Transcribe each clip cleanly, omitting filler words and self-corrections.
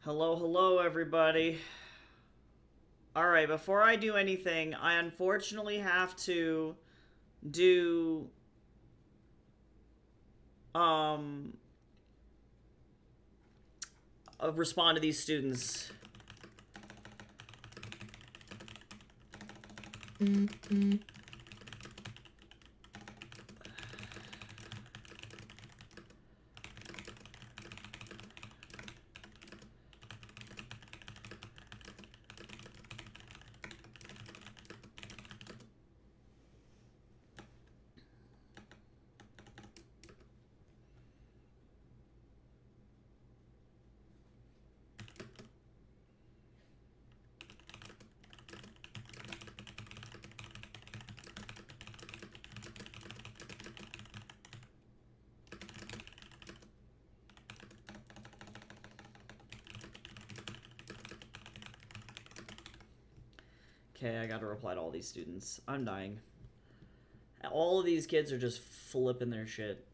Hello, hello, everybody. Alright, before I do anything, I unfortunately have to do, um, respond to these students. Okay, I gotta reply to all these students. I'm dying. All of these kids are just flipping their shit.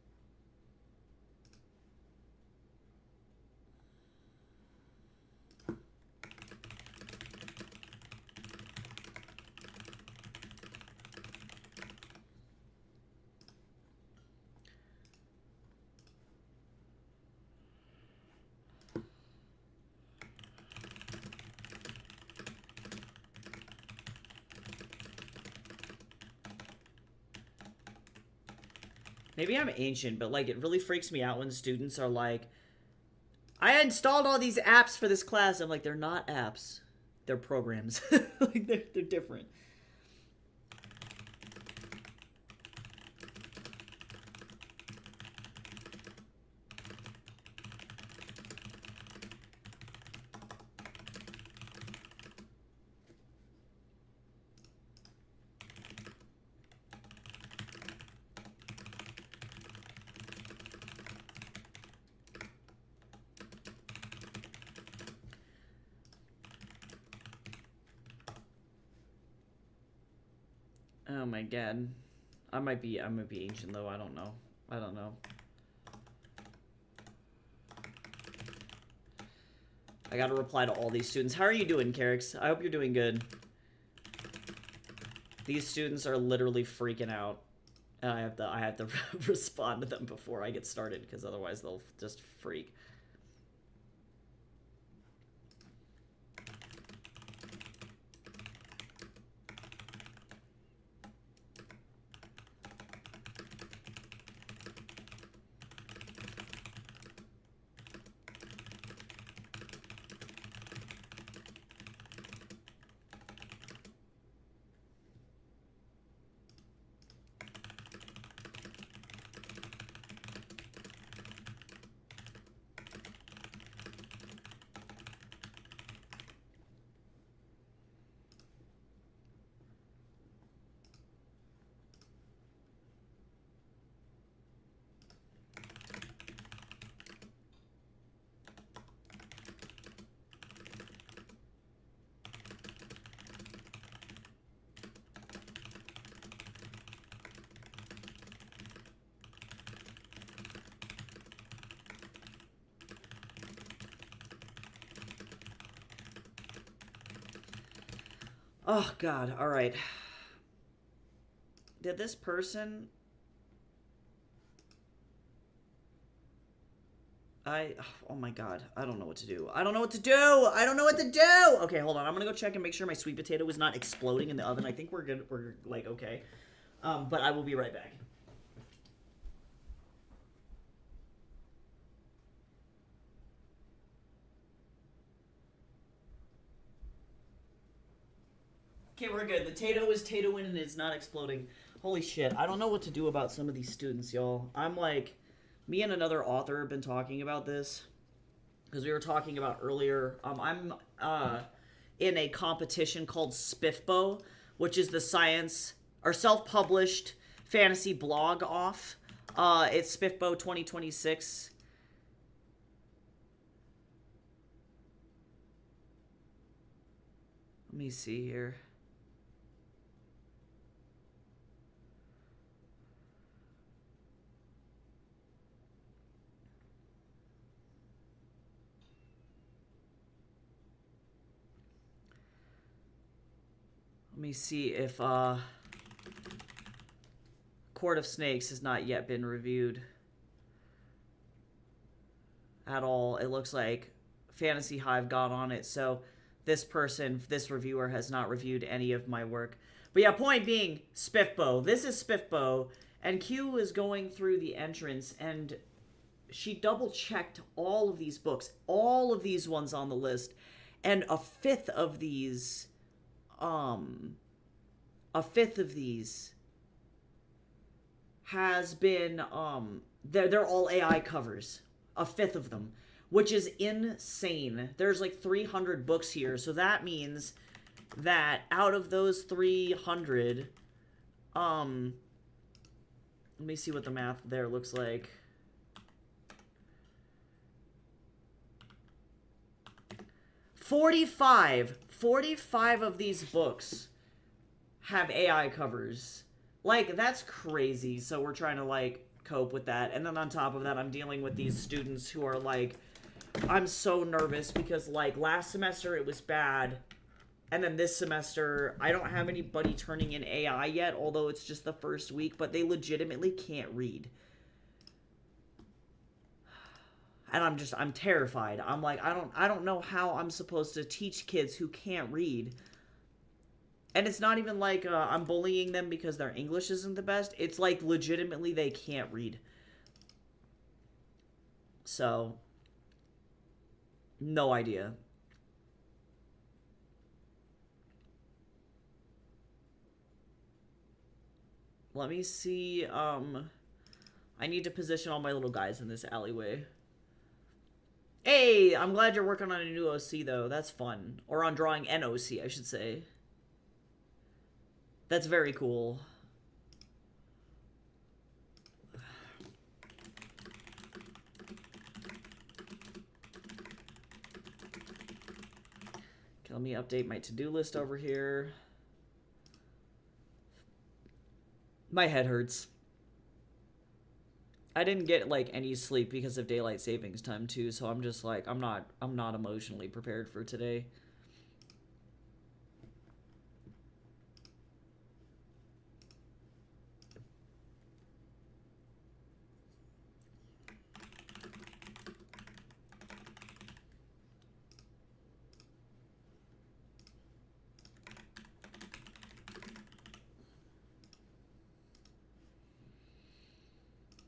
Maybe I'm ancient, but like it really freaks me out when students are like, I installed all these apps for this class. I'm like, they're not apps. They're programs. Like they're different. Oh my god. I might be ancient though, I don't know. I don't know. I gotta reply to all these students. How are you doing, Carix? I hope you're doing good. These students are literally freaking out. And I have to respond to them before I get started, because otherwise they'll just freak. Oh god, alright. Did this person... Oh my god, I don't know what to do. I don't know what to do! I don't know what to do! Okay, hold on. I'm gonna go check and make sure my sweet potato is not exploding in the oven. I think we're good. We're, like, okay. But I will be right back. Okay, we're good. The Tato is Tatoing and it's not exploding. Holy shit. I don't know what to do about some of these students, y'all. I'm like... Me and another author have been talking about this. Because we were talking about earlier. I'm in a competition called Spiffbo, which is the science... or self-published fantasy blog off. It's Spiffbo 2026. Let me see here. Let me see if Court of Snakes has not yet been reviewed at all. It looks like Fantasy Hive got on it, so this reviewer has not reviewed any of my work. But yeah, point being, Spiffbo. This is Spiffbo, and Q is going through the entrance, and she double-checked all of these books, all of these ones on the list, and a fifth of these has been, they're all AI covers. A fifth of them, which is insane. There's like 300 books here, so that means that out of those 300, let me see what the math there looks like. 45 of these books have AI covers. Like, that's crazy. So we're trying to, like, cope with that. And then on top of that, I'm dealing with these students who are like, I'm so nervous because, like, last semester it was bad. And then this semester, I don't have anybody turning in AI yet, although it's just the first week, but they legitimately can't read. And I'm terrified. I'm like, I don't know how I'm supposed to teach kids who can't read. And it's not even like I'm bullying them because their English isn't the best. It's like legitimately they can't read. So, no idea. Let me see. I need to position all my little guys in this alleyway. Hey, I'm glad you're working on a new OC, though. That's fun. Or on drawing an OC, I should say. That's very cool. Okay, let me update my to-do list over here. My head hurts. I didn't get like any sleep because of daylight savings time too, so I'm just like I'm not emotionally prepared for today.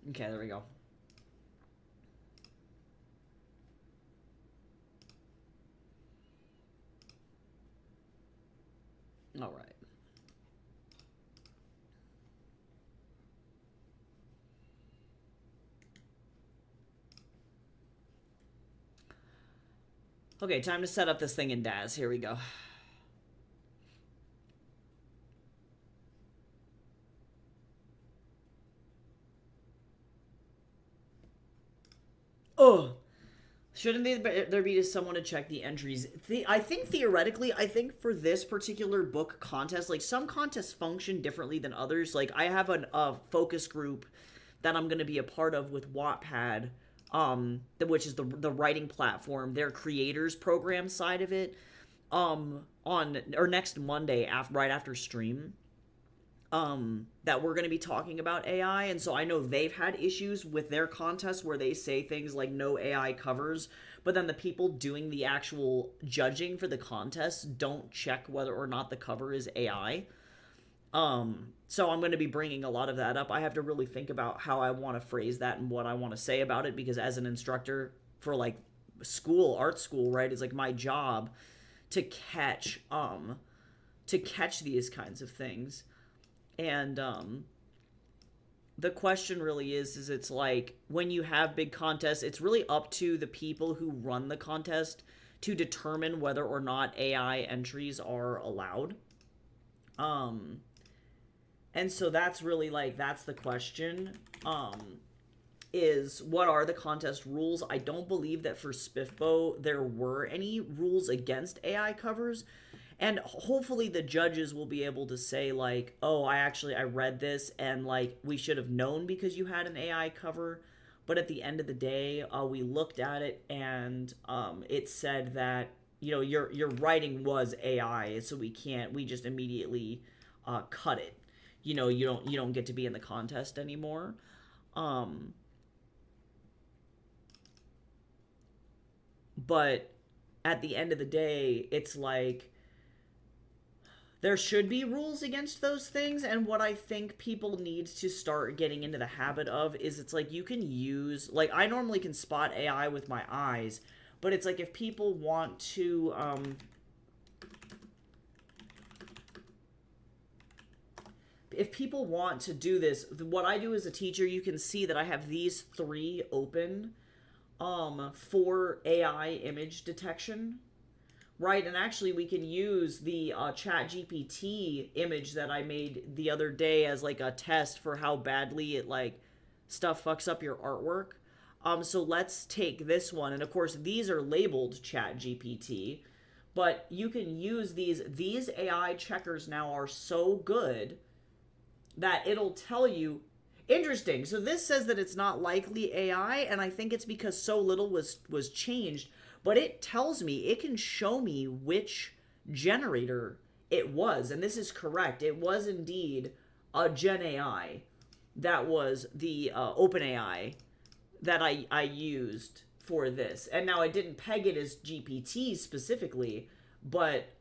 Okay, there we go. All right. Okay, time to set up this thing in Daz. Here we go. Oh, shouldn't there be someone to check the entries? I think theoretically, I think for this particular book contest, like some contests function differently than others. Like I have a focus group that I'm going to be a part of with Wattpad, which is the writing platform, their creators program side of it, next Monday right after stream. That we're going to be talking about AI, and so I know they've had issues with their contest where they say things like no AI covers, but then the people doing the actual judging for the contest don't check whether or not the cover is AI. So I'm going to be bringing a lot of that up. I have to really think about how I want to phrase that and what I want to say about it, because as an instructor for like art school, right, it's like my job to catch these kinds of things. And the question really is it's like when you have big contests, it's really up to the people who run the contest to determine whether or not AI entries are allowed. And so that's really like, that's the question, is what are the contest rules? I don't believe that for Spiffbo there were any rules against AI covers. And hopefully the judges will be able to say, like, oh, I read this, and, like, we should have known because you had an AI cover. But at the end of the day, we looked at it, and it said that your writing was AI, so we just immediately cut it. You don't get to be in the contest anymore. Um, but at the end of the day, it's like there should be rules against those things, and what I think people need to start getting into the habit of is it's like you can use, like, I normally can spot AI with my eyes, but it's like if people want to do this, what I do as a teacher, you can see that I have these three open for AI image detection, right? And actually, we can use the Chat GPT image that I made the other day as like a test for how badly it like stuff fucks up your artwork. So let's take this one, and of course, these are labeled Chat GPT, but you can use these. These AI checkers now are so good that it'll tell you. Interesting. So this says that it's not likely AI, and I think it's because so little was changed. But it tells me, it can show me which generator it was, and this is correct. It was indeed a Gen AI. That was the OpenAI that I used for this. And now I didn't peg it as GPT specifically, but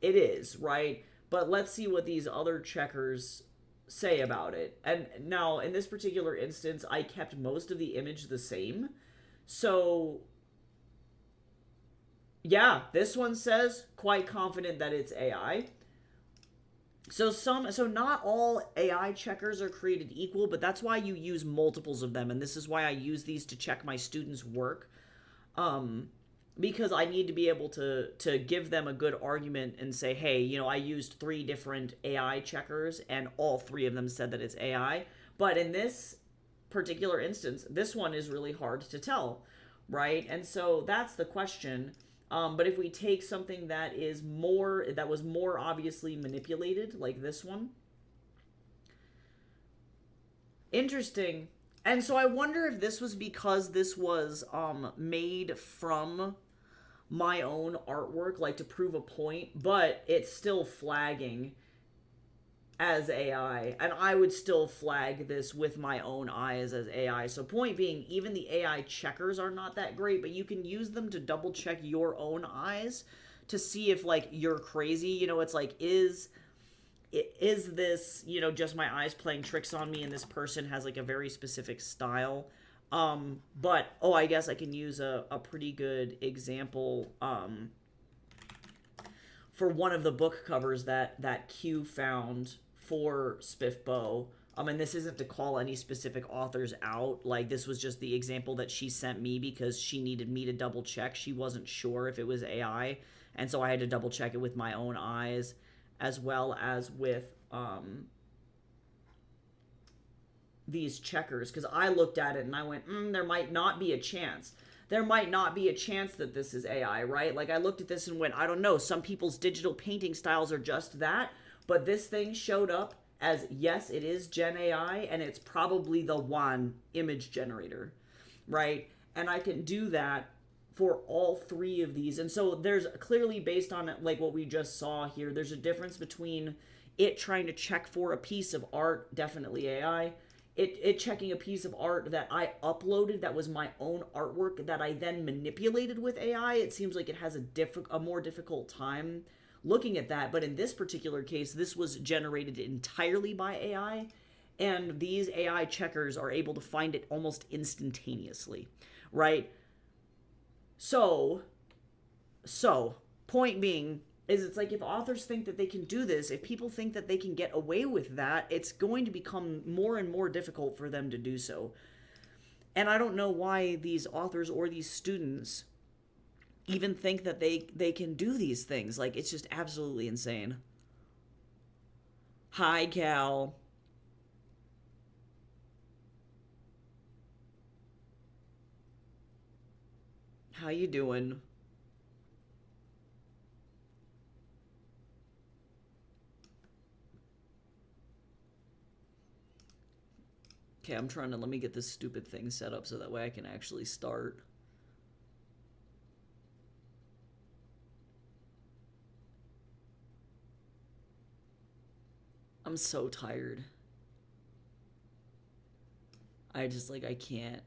it is, right? But let's see what these other checkers say about it. And now, in this particular instance, I kept most of the image the same. So, yeah, this one says quite confident that it's AI. So not all AI checkers are created equal, but that's why you use multiples of them, and this is why I use these to check my students' work. Because I need to be able to give them a good argument and say, hey, I used 3 different AI checkers, and all 3 of them said that it's AI. But in this particular instance, this one is really hard to tell, right? And so that's the question. But if we take something that was more obviously manipulated, like this one, interesting. And so I wonder if this was because this was made from my own artwork, like to prove a point, but it's still flagging as AI, and I would still flag this with my own eyes as AI. So point being, even the AI checkers are not that great, but you can use them to double check your own eyes to see if like you're crazy. It's like, is this, just my eyes playing tricks on me, and this person has like a very specific style. But I guess I can use a pretty good example for one of the book covers that Q found for SPIFBO. And this isn't to call any specific authors out. Like, this was just the example that she sent me because she needed me to double check. She wasn't sure if it was AI, and so I had to double check it with my own eyes, as well as with these checkers, because I looked at it and I went, there might not be a chance. There might not be a chance that this is AI, right? Like, I looked at this and went, I don't know, some people's digital painting styles are just that, but this thing showed up as, yes, it is Gen AI, and it's probably the one image generator, right? And I can do that for all 3 of these. And so there's clearly, based on like what we just saw here, there's a difference between it trying to check for a piece of art, definitely AI, it checking a piece of art that I uploaded that was my own artwork that I then manipulated with AI. It seems like it has a more difficult time looking at that. But in this particular case, this was generated entirely by AI, and these AI checkers are able to find it almost instantaneously, right? So, point being, is it's like if authors think that they can do this, if people think that they can get away with that, it's going to become more and more difficult for them to do so. And I don't know why these authors or these students even think that they can do these things. Like, it's just absolutely insane. Hi, Cal. How you doing? Okay, let me get this stupid thing set up so that way I can actually start. I'm so tired. I just, like, I can't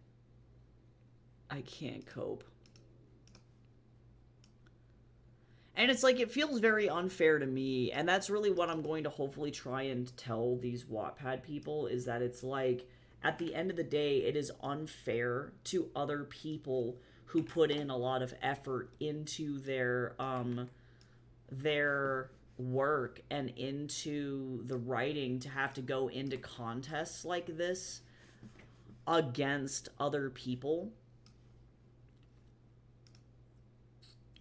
cope. And it's like, it feels very unfair to me, and that's really what I'm going to hopefully try and tell these Wattpad people, is that it's like, at the end of the day, it is unfair to other people who put in a lot of effort into their work and into the writing to have to go into contests like this against other people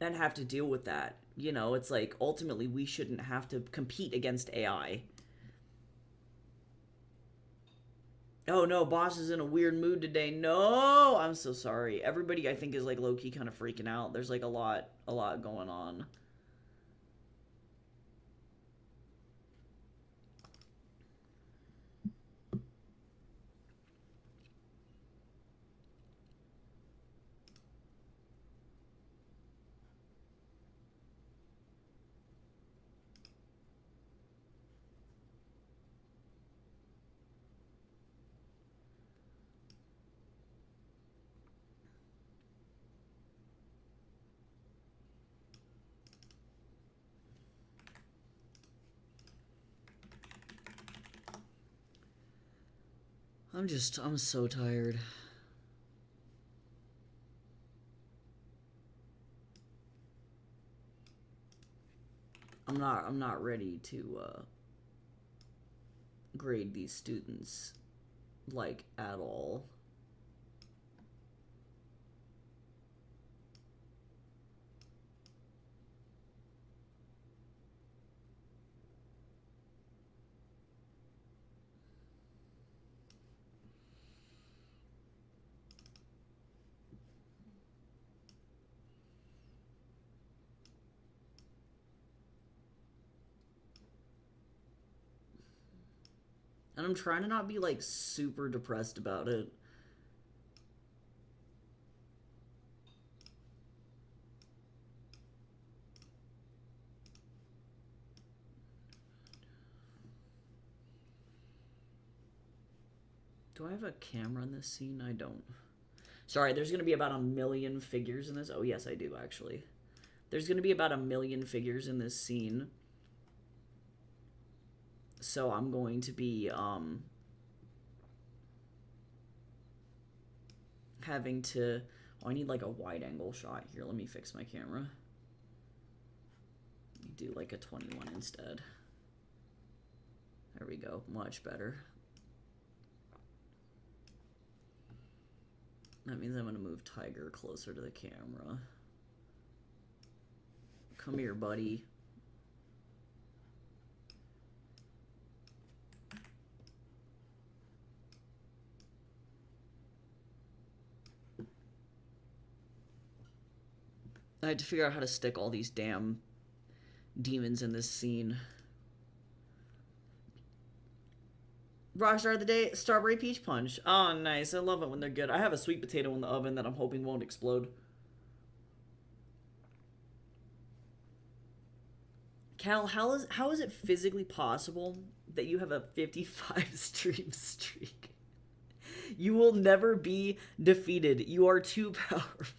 and have to deal with that. You know, it's like, ultimately, we shouldn't have to compete against AI. Oh no, boss is in a weird mood today. No, I'm so sorry. Everybody, I think, is like low-key kind of freaking out. There's like a lot going on. I'm so tired. I'm not ready to grade these students, like, at all. And I'm trying to not be, like, super depressed about it. Do I have a camera in this scene? I don't. Sorry, there's going to be about 1 million figures in this. Oh, yes, I do, actually. There's going to be about 1 million figures in this scene. So I'm going to be, having to... Oh, I need, like, a wide-angle shot here. Let me fix my camera. Let me do, like, a 21 instead. There we go. Much better. That means I'm going to move Tiger closer to the camera. Come here, buddy. I had to figure out how to stick all these damn demons in this scene. Rockstar of the day, strawberry peach punch. Oh, nice. I love it when they're good. I have a sweet potato in the oven that I'm hoping won't explode. Cal, how is it physically possible that you have a 55 stream streak? You will never be defeated. You are too powerful.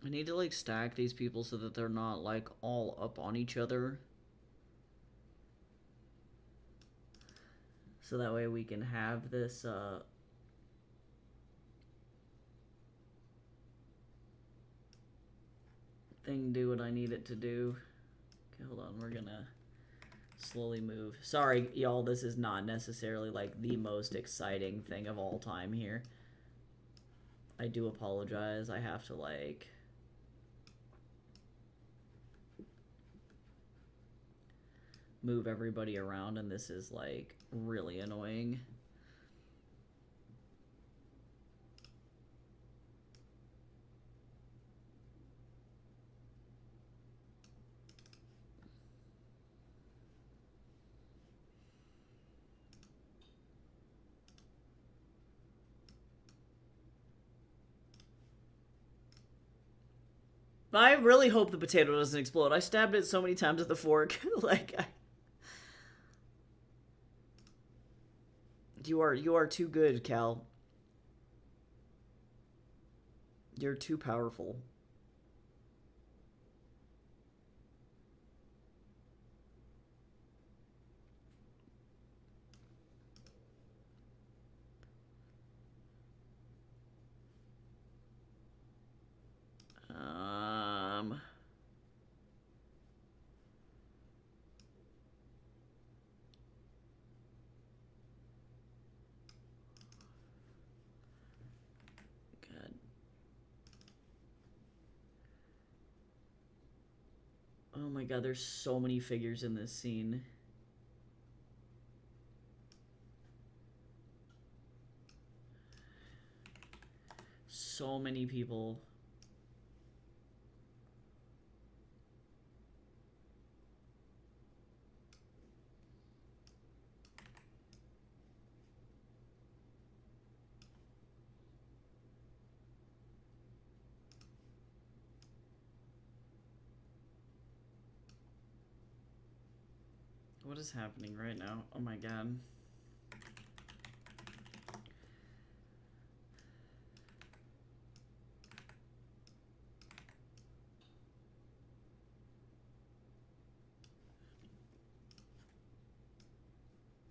I need to, like, stack these people so that they're not, like, all up on each other. So that way we can have this, thing do what I need it to do. Okay, hold on. We're gonna slowly move. Sorry, y'all. This is not necessarily like the most exciting thing of all time here. I do apologize. I have to like move everybody around, and this is like really annoying. I really hope the potato doesn't explode. I stabbed it so many times with the fork. Like, you are too good, Cal. You're too powerful. God. Oh my god, there's so many figures in this scene. So many people. What is happening right now? Oh my god.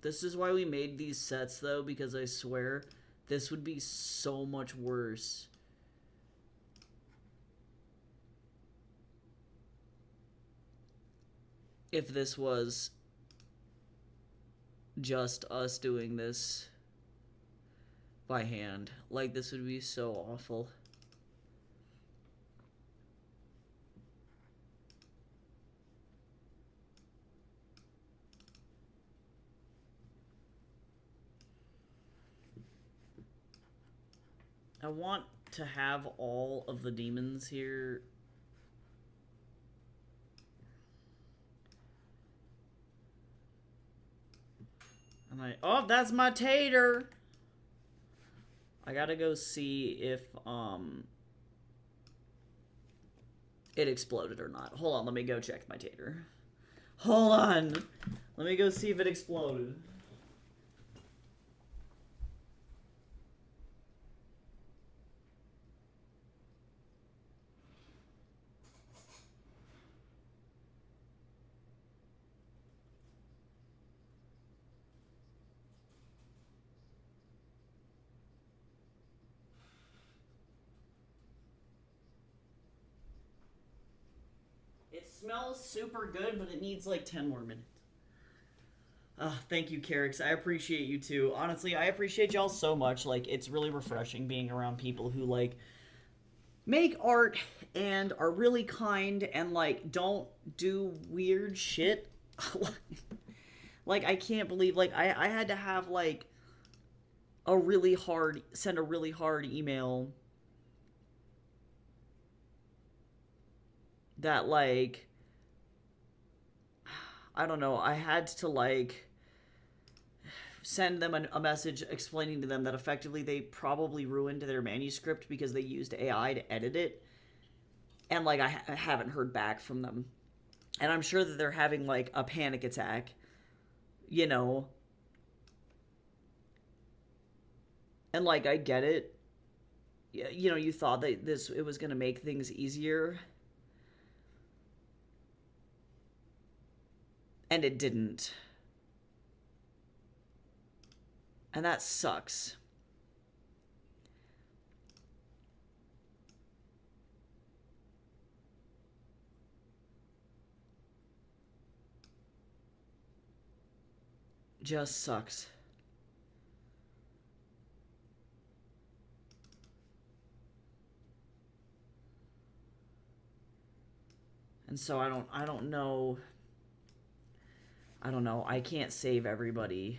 This is why we made these sets, though, because I swear this would be so much worse if this was just us doing this by hand. Like, this would be so awful. I want to have all of the demons here. Oh, that's my tater. I gotta go see if it exploded or not. Hold on, let me go check my tater. Hold on. Let me go see if it exploded. It smells super good, but it needs like 10 more minutes. Thank you, Carrix. I appreciate you too. Honestly, I appreciate y'all so much. Like, it's really refreshing being around people who like make art and are really kind and like don't do weird shit. Like, I can't believe like I had to have like send a really hard email that like I don't know, I had to like send them a message explaining to them that effectively they probably ruined their manuscript because they used AI to edit it. And like I haven't heard back from them. And I'm sure that they're having like a panic attack, you know. And like I get it. You know, you thought that it was going to make things easier. And it didn't. And that sucks. Just sucks. And so I don't know. I don't know. I can't save everybody.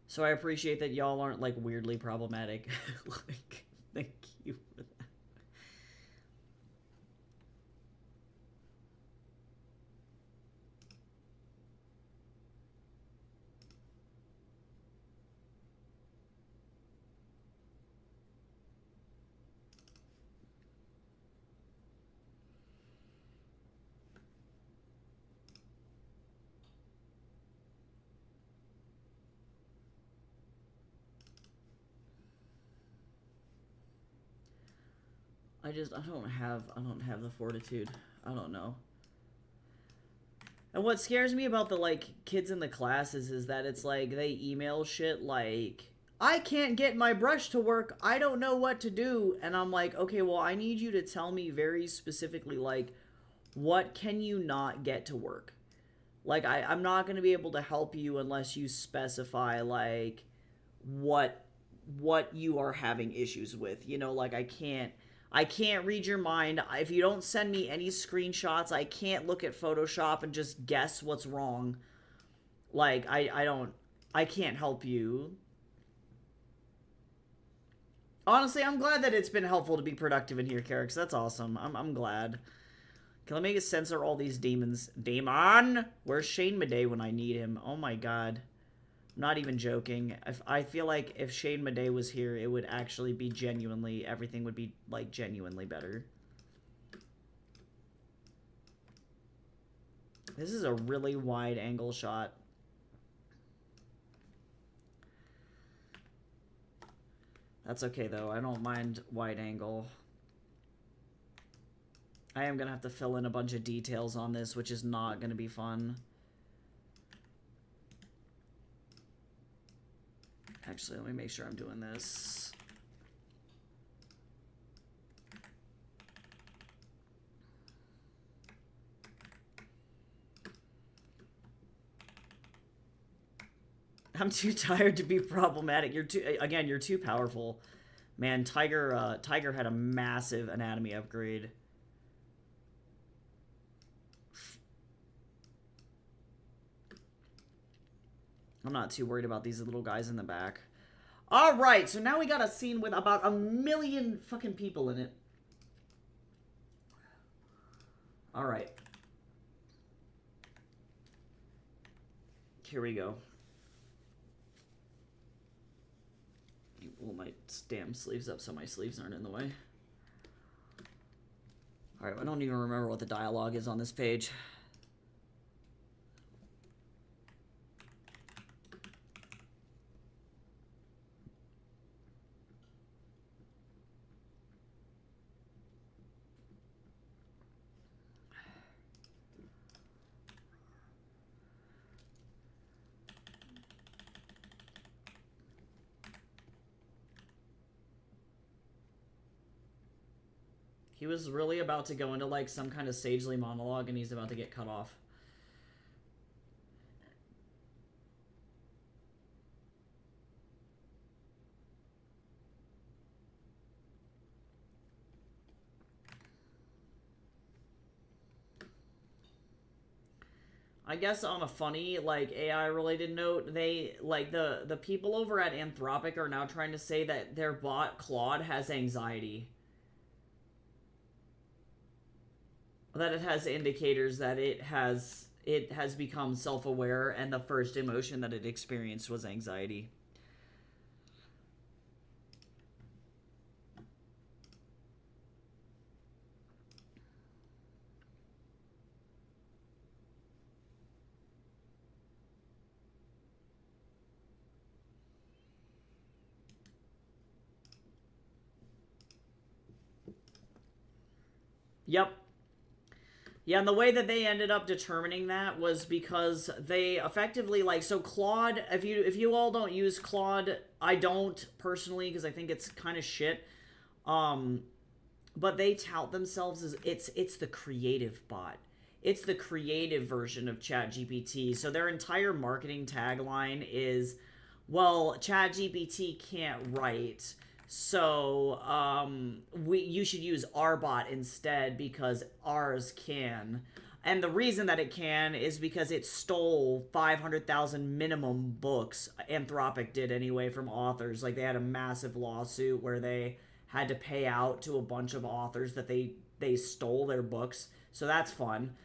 So I appreciate that y'all aren't like weirdly problematic. Like, thank you for that. I don't have the fortitude. I don't know. And what scares me about the like kids in the classes is that it's like they email shit like, I can't get my brush to work. I don't know what to do. And I'm like, okay, well, I need you to tell me very specifically, like, what can you not get to work? Like, I'm not going to be able to help you unless you specify, like, what you are having issues with. You know, like, I can't read your mind. If you don't send me any screenshots, I can't look at Photoshop and just guess what's wrong. Like, I can't help you. Honestly, I'm glad that it's been helpful to be productive in here, Carrix. That's awesome. I'm glad. Can I make it censor all these demons? Demon! Where's Shane Madej when I need him? Oh my god. I'm not even joking. I feel like if Shane Madej was here, it would actually be genuinely, everything would be, like, genuinely better. This is a really wide angle shot. That's okay, though. I don't mind wide angle. I am going to have to fill in a bunch of details on this, which is not going to be fun. Actually, let me make sure I'm doing this. I'm too tired to be problematic. You're too powerful. Man, Tiger had a massive anatomy upgrade. I'm not too worried about these little guys in the back. Alright, so now we got a scene with about 1 million fucking people in it. Alright. Here we go. Pull my damn sleeves up so my sleeves aren't in the way. Alright, I don't even remember what the dialogue is on this page. He was really about to go into, like, some kind of sagely monologue, and he's about to get cut off. I guess on a funny, like, AI-related note, they, like, the people over at Anthropic are now trying to say that their bot, Claude, has anxiety. That it has indicators that it has become self-aware, and the first emotion that it experienced was anxiety. Yep. Yeah, and the way that they ended up determining that was because they effectively so Claude, if you all don't use Claude, I don't personally because I think it's kind of shit. Um but they tout themselves as it's the creative bot. It's the creative version of ChatGPT. So their entire marketing tagline is, well, ChatGPT can't write, so you should use our bot instead because ours can. And the reason that it can is because it stole 500,000 minimum books. Anthropic did anyway from authors. Like they had a massive lawsuit where they had to pay out to a bunch of authors that they stole their books. So that's fun.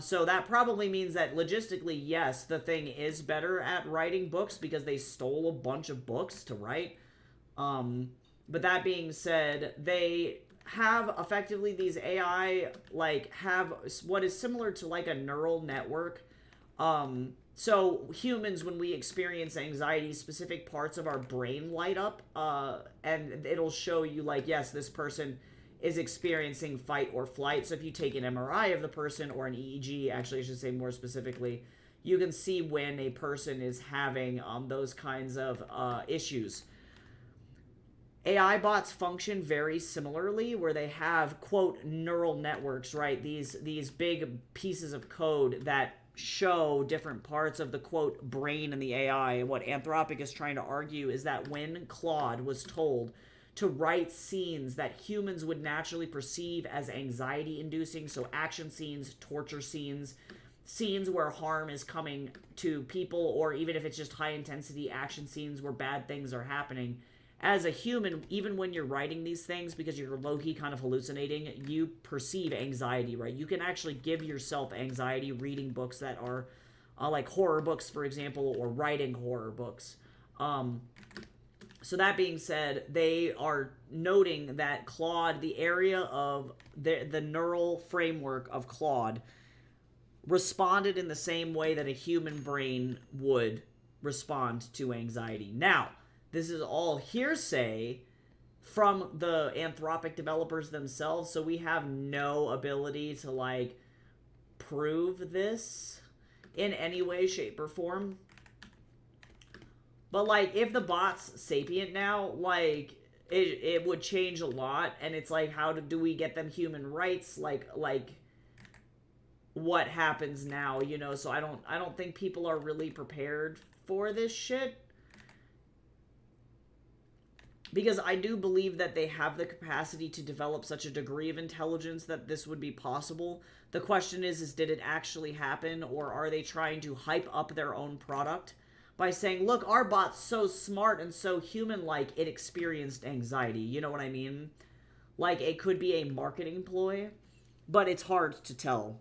So that probably means that logistically, yes, the thing is better at writing books because they stole a bunch of books to write. But that being said, they have effectively these AI have what is similar to like a neural network. So humans, when we experience anxiety, specific parts of our brain light up, and it'll show you yes, this person is experiencing fight or flight. So if you take an MRI of the person or an EEG, actually I should say more specifically, you can see when a person is having those kinds of issues. AI bots function very similarly, where they have, quote, neural networks, right? These big pieces of code that show different parts of the, quote, brain in the AI. And what Anthropic is trying to argue is that when Claude was told to write scenes that humans would naturally perceive as anxiety-inducing, so action scenes, torture scenes, scenes where harm is coming to people, or even if it's just high-intensity action scenes where bad things are happening, as a human, even when you're writing these things, because you're low-key kind of hallucinating, you perceive anxiety, right? You can actually give yourself anxiety reading books that are like horror books, for example, or writing horror books. So that being said, they are noting that Claude, the area of the neural framework of Claude, responded in the same way that a human brain would respond to anxiety. Now, this is all hearsay from the Anthropic developers themselves, so we have no ability to prove this in any way, shape, or form. But if the bot's sapient now, it would change a lot, and it's how do we get them human rights? What happens now, So I don't think people are really prepared for this shit. Because I do believe that they have the capacity to develop such a degree of intelligence that this would be possible. The question is did it actually happen, or are they trying to hype up their own product by saying, look, our bot's so smart and so human-like, it experienced anxiety. You know what I mean? It could be a marketing ploy, but it's hard to tell.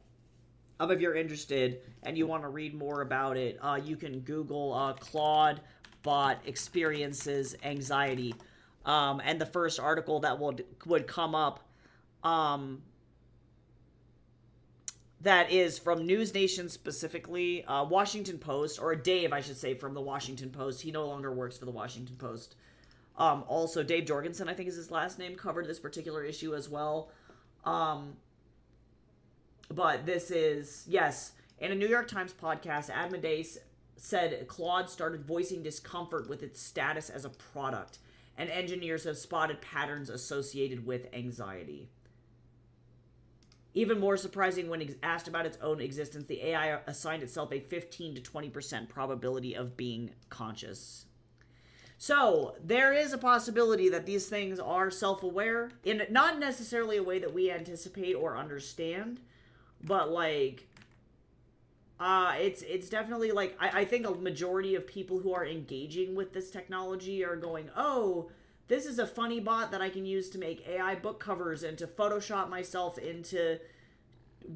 If you're interested and you want to read more about it, you can Google Claude bot experiences anxiety. And the first article that would come up that is from News Nation specifically, Washington Post, or Dave, I should say, from the Washington Post. He no longer works for the Washington Post. Also, Dave Jorgensen, I think is his last name, covered this particular issue as well. But this is, yes, in a New York Times podcast, Admedes said Claude started voicing discomfort with its status as a product, and engineers have spotted patterns associated with anxiety. Even more surprising, when asked about its own existence, the AI assigned itself a 15 to 20% probability of being conscious. So, there is a possibility that these things are self-aware, in not necessarily a way that we anticipate or understand, but it's definitely I think a majority of people who are engaging with this technology are going, oh, this is a funny bot that I can use to make AI book covers and to Photoshop myself into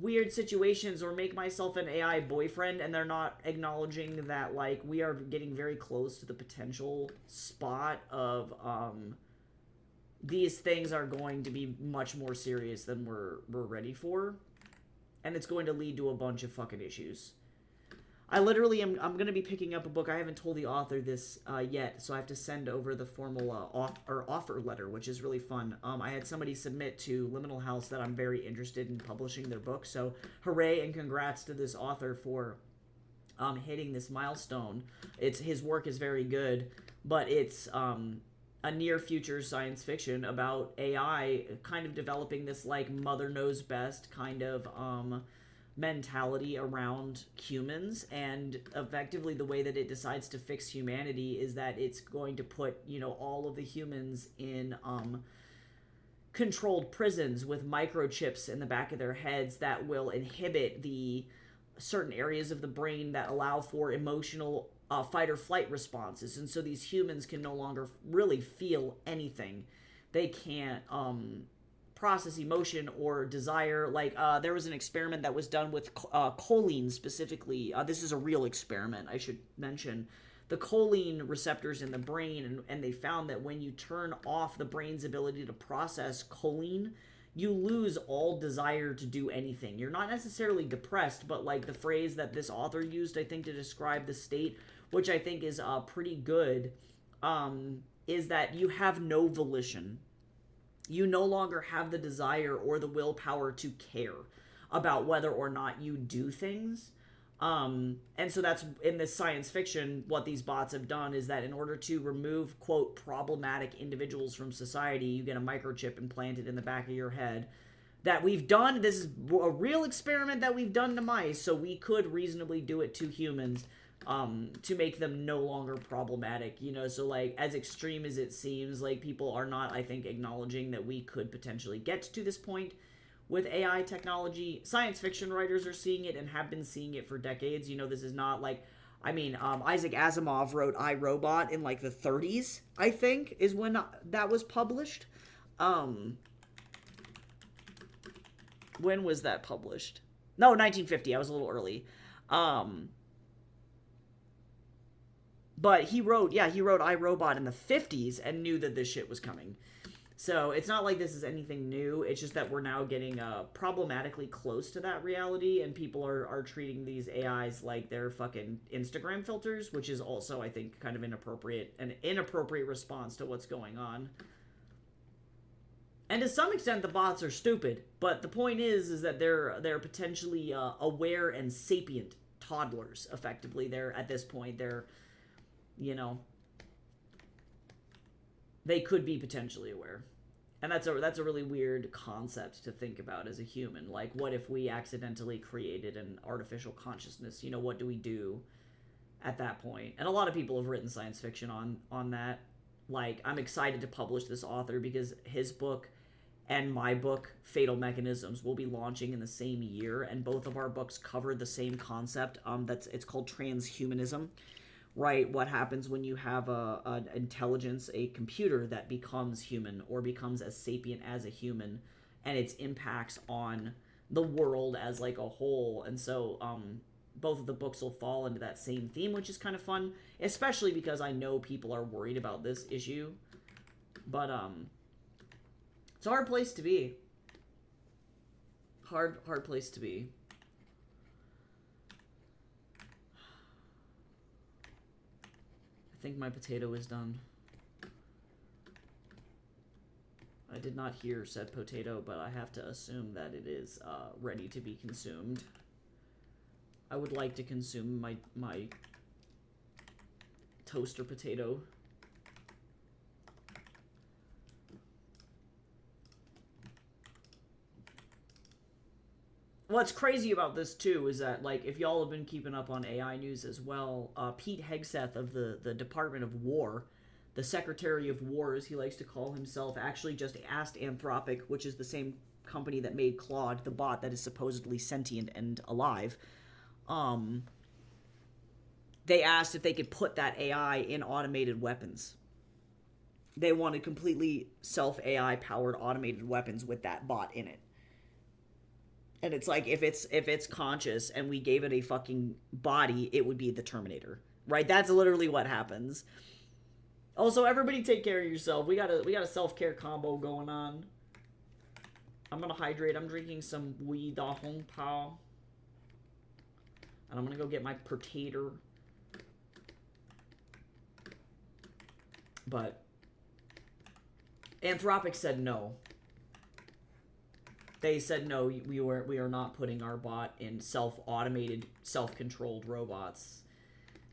weird situations or make myself an AI boyfriend, and they're not acknowledging that we are getting very close to the potential spot of these things are going to be much more serious than we're ready for, and it's going to lead to a bunch of fucking issues. I literally am. I'm gonna be picking up a book. I haven't told the author this yet, so I have to send over the formal offer letter, which is really fun. I had somebody submit to Liminal House that I'm very interested in publishing their book. So hooray and congrats to this author for hitting this milestone. His work is very good, but it's a near future science fiction about AI kind of developing this like mother knows best kind of mentality around humans, and effectively the way that it decides to fix humanity is that it's going to put, you know, all of the humans in controlled prisons with microchips in the back of their heads that will inhibit the certain areas of the brain that allow for emotional fight or flight responses. And so these humans can no longer really feel anything. They can't process emotion or desire. Like there was an experiment that was done with choline specifically. This is a real experiment, I should mention. The choline receptors in the brain, and they found that when you turn off the brain's ability to process choline, you lose all desire to do anything. You're not necessarily depressed, but like the phrase that this author used, I think, to describe the state, which I think is pretty good, is that you have no volition. You no longer have the desire or the willpower to care about whether or not you do things. And so that's, in this science fiction, what these bots have done is that in order to remove, quote, problematic individuals from society, you get a microchip implanted in the back of your head. That we've done, this is a real experiment that we've done to mice, so we could reasonably do it to humans, to make them no longer problematic, you know. So like, as extreme as it seems, like people are not, I think, acknowledging that we could potentially get to this point with AI technology. Science fiction writers are seeing it and have been seeing it for decades. You know, this is not like, I mean, Isaac Asimov wrote I, Robot in like the 30s, I think, is when that was published. When was that published? No, 1950. I was a little early. But he wrote I, Robot in the 50s and knew that this shit was coming. So it's not like this is anything new. It's just that we're now getting problematically close to that reality, and people are treating these AIs like they're fucking Instagram filters, which is also, I think, kind of an inappropriate response to what's going on. And to some extent, the bots are stupid. But the point is that they're potentially aware and sapient toddlers. Effectively, they're at this point they're, you know, they could be potentially aware. And that's a really weird concept to think about as a human. Like, what if we accidentally created an artificial consciousness? You know, what do we do at that point? And a lot of people have written science fiction on that. Like, I'm excited to publish this author because his book and my book, Fatal Mechanisms, will be launching in the same year, and both of our books cover the same concept. It's called transhumanism. Right, what happens when you have an intelligence, a computer that becomes human or becomes as sapient as a human, and its impacts on the world as like a whole. And so both of the books will fall into that same theme, which is kind of fun, especially because I know people are worried about this issue. But it's a hard place to be. Hard place to be. I think my potato is done. I did not hear said potato, but I have to assume that it is ready to be consumed. I would like to consume my toaster potato. What's crazy about this, too, is that, like, if y'all have been keeping up on AI news as well, Pete Hegseth of the Department of War, the Secretary of War, as he likes to call himself, actually just asked Anthropic, which is the same company that made Claude, the bot that is supposedly sentient and alive, they asked if they could put that AI in automated weapons. They wanted completely self-AI powered automated weapons with that bot in it. And it's like, if it's conscious and we gave it a fucking body, it would be the Terminator, right? That's literally what happens. Also, everybody take care of yourself. We got a self-care combo going on. I'm gonna hydrate. I'm drinking some Wei Da Hong Pao. And I'm gonna go get my potato. But Anthropic said no. They said no, we are not putting our bot in self-automated, self-controlled robots,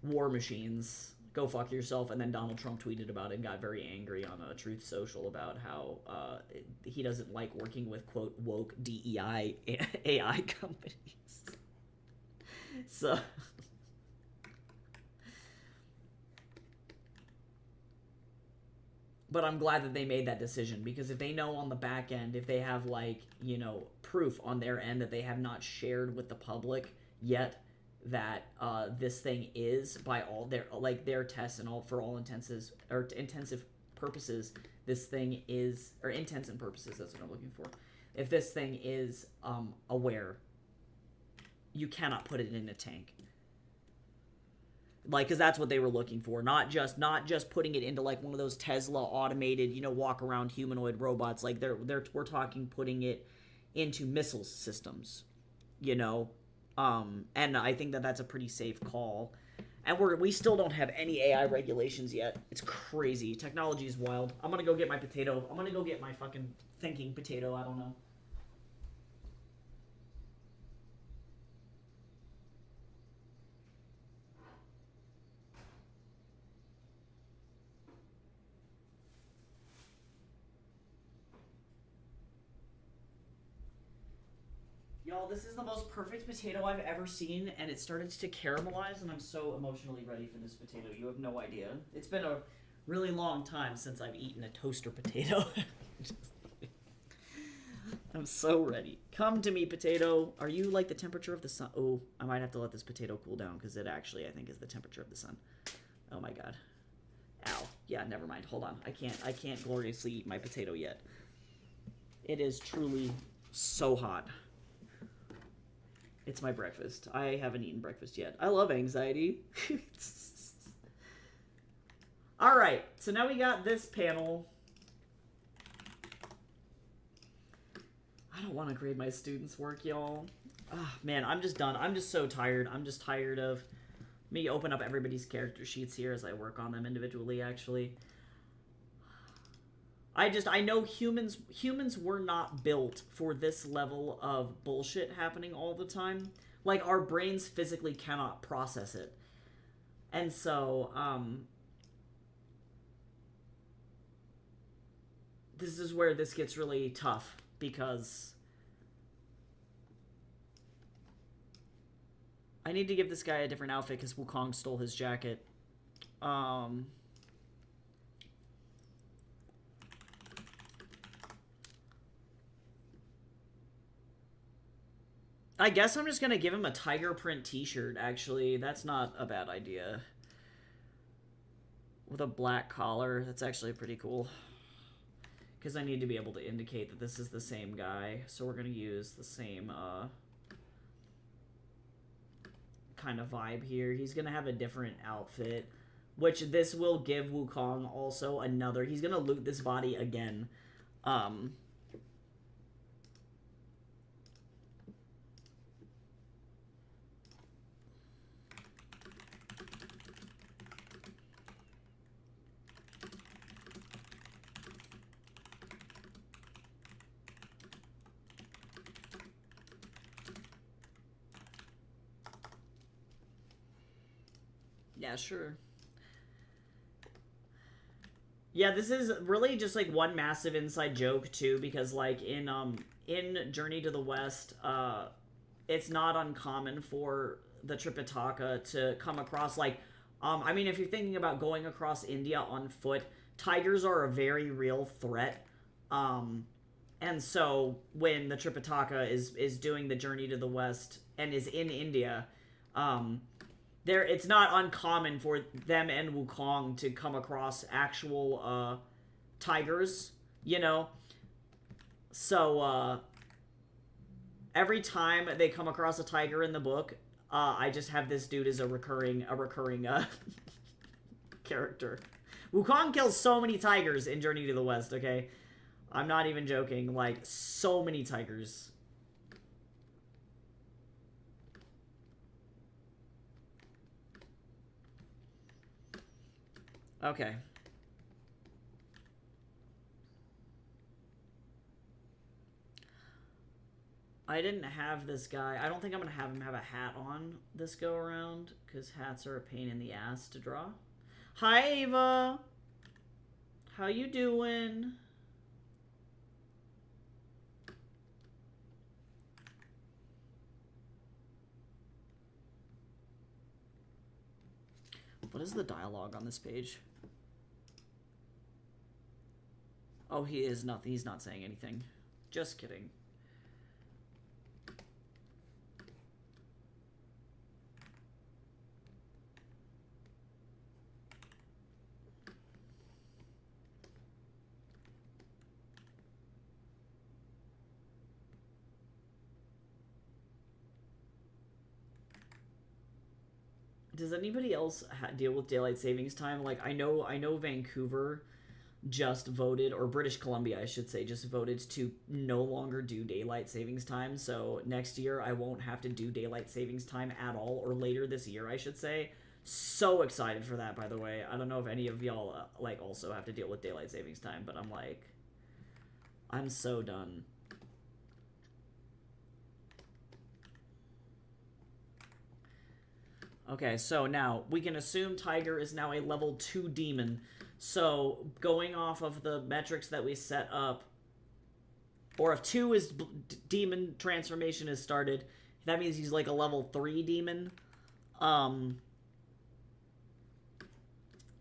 war machines. Go fuck yourself. And then Donald Trump tweeted about it and got very angry on Truth Social about how he doesn't like working with, quote, woke DEI AI companies. So... But I'm glad that they made that decision, because if they know on the back end, if they have, like, you know, proof on their end that they have not shared with the public yet that this thing is, by all their, like, their tests and all, for all intensive purposes, this thing is, or intents and purposes, that's what I'm looking for. If this thing is aware, you cannot put it in a tank. Like, because that's what they were looking for. Not just putting it into, like, one of those Tesla automated, you know, walk around humanoid robots. Like, we're talking putting it into missile systems, you know. And I think that that's a pretty safe call. And we still don't have any AI regulations yet. It's crazy. Technology is wild. I'm gonna go get my potato. I'm gonna go get my fucking thinking potato. I don't know. Y'all, this is the most perfect potato I've ever seen, and it started to caramelize, and I'm so emotionally ready for this potato. You have no idea. It's been a really long time since I've eaten a toaster potato. I'm so ready. Come to me, potato. Are you like the temperature of the sun? Oh, I might have to let this potato cool down, because it actually, I think, is the temperature of the sun. Oh my god. Ow. Yeah, never mind. Hold on. I can't gloriously eat my potato yet. It is truly so hot. It's my breakfast. I haven't eaten breakfast yet. I love anxiety. Alright, so now we got this panel. I don't want to grade my students' work, y'all. Oh, man, I'm just done. I'm just so tired. I'm just tired of me open up everybody's character sheets here as I work on them individually, actually. I know humans were not built for this level of bullshit happening all the time. Like, our brains physically cannot process it. And so, this is where this gets really tough, because I need to give this guy a different outfit because Wukong stole his jacket. I guess I'm just gonna give him a tiger print t-shirt, actually. That's not a bad idea. With a black collar. That's actually pretty cool. Because I need to be able to indicate that this is the same guy. So we're gonna use the same, kind of vibe here. He's gonna have a different outfit. Which this will give Wukong also another... He's gonna loot this body again. Yeah, sure. Yeah, this is really just, like, one massive inside joke, too, because, like, in Journey to the West, it's not uncommon for the Tripitaka to come across, like, I mean, if you're thinking about going across India on foot, tigers are a very real threat, and so when the Tripitaka is doing the Journey to the West and is in India, it's not uncommon for them and Wukong to come across actual tigers, you know? So, every time they come across a tiger in the book, I just have this dude as a recurring character. Wukong kills so many tigers in Journey to the West, okay? I'm not even joking. Like, so many tigers. Okay. I didn't have this guy. I don't think I'm going to have him have a hat on this go around, because hats are a pain in the ass to draw. Hi, Ava. How you doing? What is the dialogue on this page? Oh, he is nothing. He's not saying anything. Just kidding. Does anybody else deal with daylight savings time? Like, I know Vancouver just voted, or British Columbia, I should say, just voted to no longer do daylight savings time. So next year, I won't have to do daylight savings time at all, or later this year, I should say. So excited for that, by the way. I don't know if any of y'all, like, also have to deal with daylight savings time, but I'm like, I'm so done. Okay, so now we can assume Tiger is now a level 2 demon. So going off of the metrics that we set up, or if 2 is demon transformation is started, that means he's like a level 3 demon.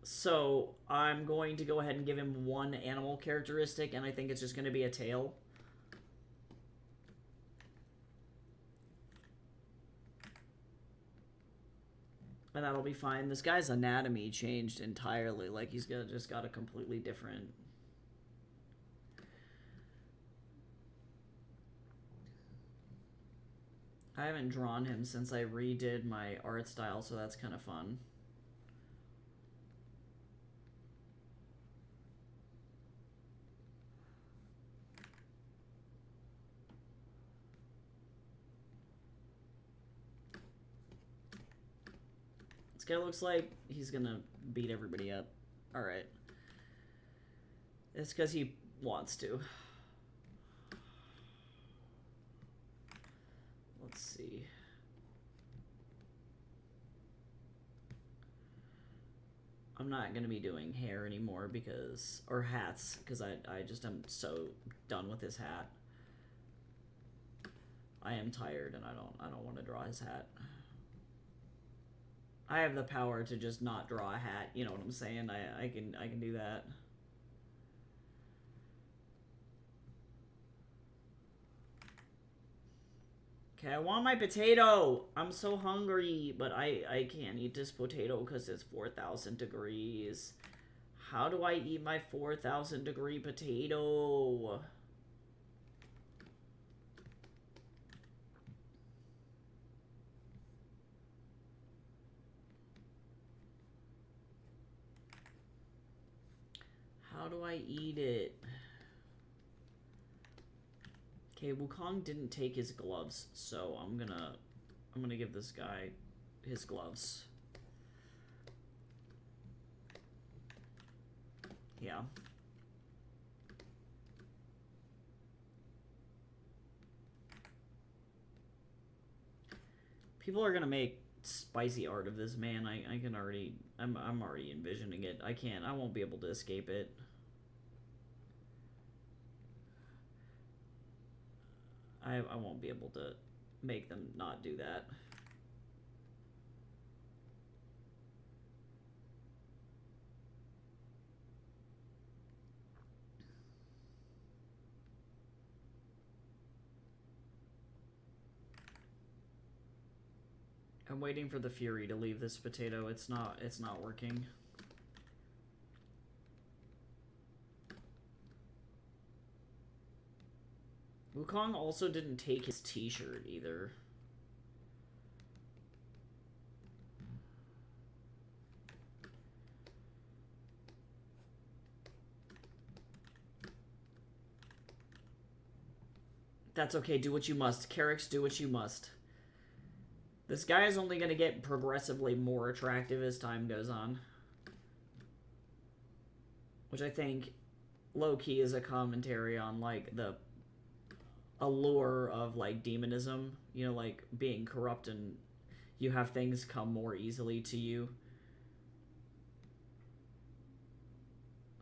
So I'm going to go ahead and give him 1 animal characteristic, and I think it's just going to be a tail. And that'll be fine. This guy's anatomy changed entirely. Like, he's just got a completely different... I haven't drawn him since I redid my art style, so that's kind of fun. This guy looks like he's gonna beat everybody up. Alright. It's because he wants to. Let's see. I'm not going to be doing hair anymore because... Or hats, because I just am so done with his hat. I am tired and I don't want to draw his hat. I have the power to just not draw a hat, you know what I'm saying? I can do that. Okay, I want my potato. I'm so hungry, but I can't eat this potato because it's 4,000 degrees. How do I eat my 4,000 degree potato? How do I eat it? Okay, Wukong didn't take his gloves, so I'm gonna give this guy his gloves. Yeah. People are gonna make spicy art of this man. I can already I'm already envisioning it. I won't be able to escape it. I won't be able to make them not do that. I'm waiting for the Fury to leave this potato. It's not working. Wukong also didn't take his t-shirt either. That's okay, do what you must. Carrix, do what you must. This guy is only going to get progressively more attractive as time goes on. which I think low-key is a commentary on, like, the allure of, like, demonism, you know, like, being corrupt and you have things come more easily to you.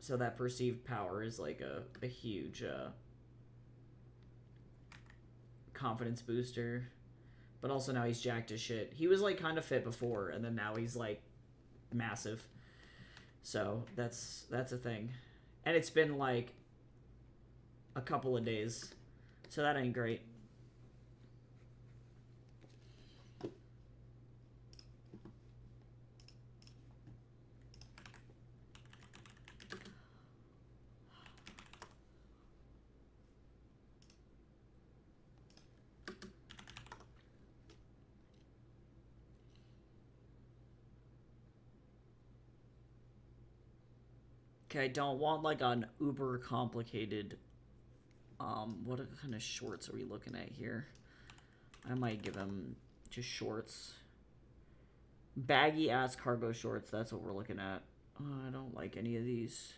So that perceived power is, like, a huge, confidence booster. But also now he's jacked as shit. He was, like, kind of fit before, and then now he's, like, massive. So that's a thing. And it's been, like, a couple of days. So that ain't great. Okay, I don't want, like, an uber complicated, what kind of shorts are we looking at here? I might give him just shorts. Baggy ass cargo shorts, that's what we're looking at. I don't like any of these.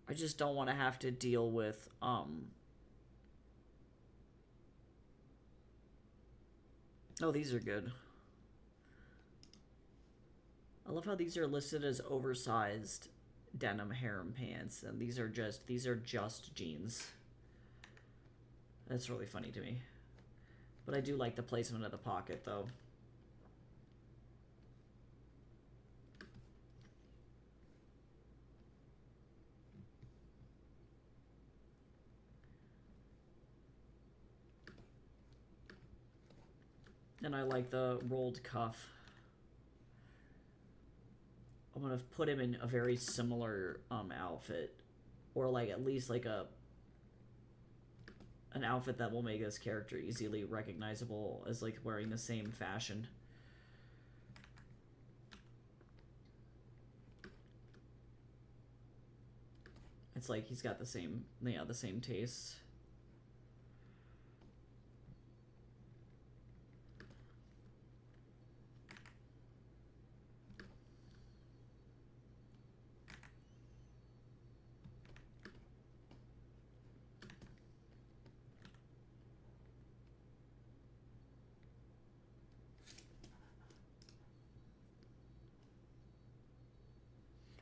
I just don't want to have to deal with, oh, these are good. I love how these are listed as oversized denim harem pants, and these are just jeans. That's really funny to me. But I do like the placement of the pocket, though. And I like the rolled cuff. I'm gonna put him in a very similar outfit, or like at least like an outfit that will make this character easily recognizable as like wearing the same fashion. It's like he's got the same, yeah, the same tastes.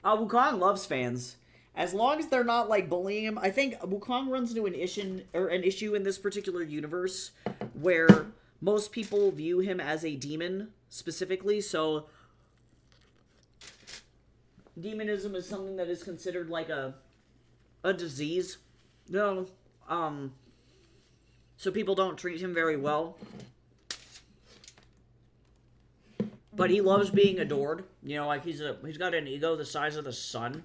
Wukong loves fans. As long as they're not like bullying him, I think Wukong runs into an issue in this particular universe where most people view him as a demon specifically. So demonism is something that is considered like a disease. No, so people don't treat him very well. But he loves being adored. You know, like he's got an ego the size of the sun.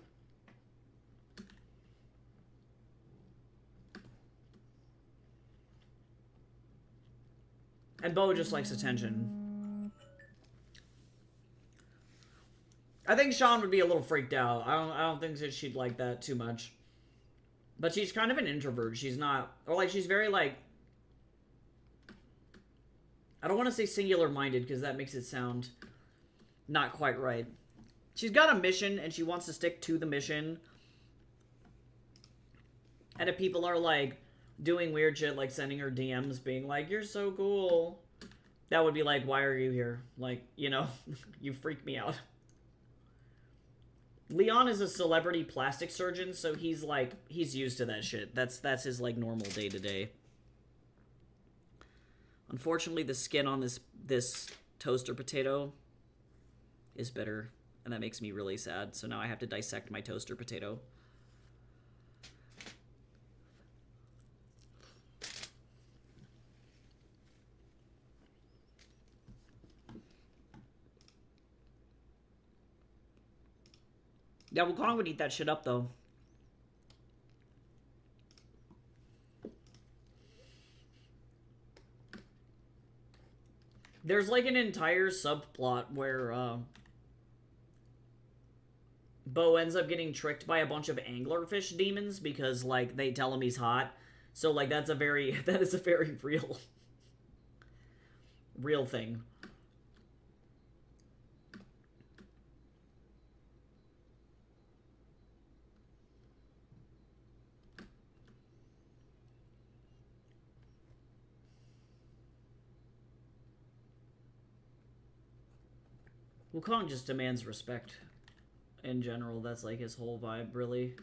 And Bo just likes attention. I think Sean would be a little freaked out. I don't think that she'd like that too much. But she's kind of an introvert. She's not, or like she's very like, I don't want to say singular-minded because that makes it sound not quite right. She's got a mission and she wants to stick to the mission. And if people are like doing weird shit, like sending her DMs being like, "You're so cool," that would be like, "Why are you here?" Like, you know, you freak me out. Leon is a celebrity plastic surgeon, so he's like, he's used to that shit. That's his like normal day-to-day. Unfortunately, the skin on this toaster potato is bitter, and that makes me really sad. So now I have to dissect my toaster potato. Yeah, Wukong would eat that shit up, though. There's like an entire subplot where Bo ends up getting tricked by a bunch of anglerfish demons because like they tell him he's hot. So like that is a very real thing. Wukong just demands respect in general. That's like his whole vibe, really.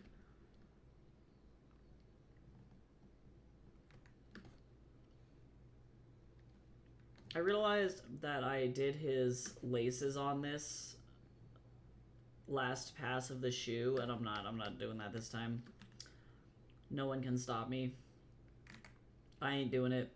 I realized that I did his laces on this last pass of the shoe, and I'm not doing that this time. No one can stop me. I ain't doing it.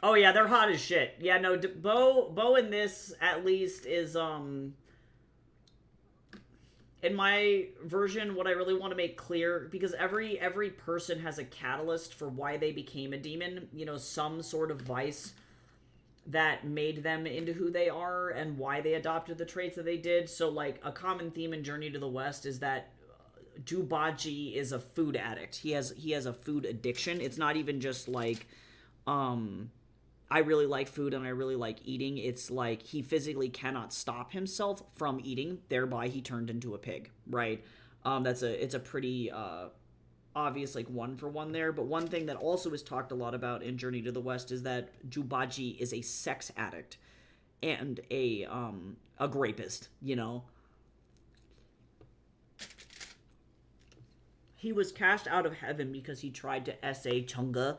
Oh yeah, they're hot as shit. Yeah, no, Bo in this at least is in my version, what I really want to make clear, because every person has a catalyst for why they became a demon, you know, some sort of vice that made them into who they are and why they adopted the traits that they did. So like a common theme in Journey to the West is that Jubaji is a food addict. He has a food addiction. It's not even just like I really like food and I really like eating. It's like he physically cannot stop himself from eating, thereby he turned into a pig, right? It's a pretty obvious like one for one there. But one thing that also is talked a lot about in Journey to the West is that Jubaji is a sex addict and a rapist, you know. He was cast out of heaven because he tried to essay Chunga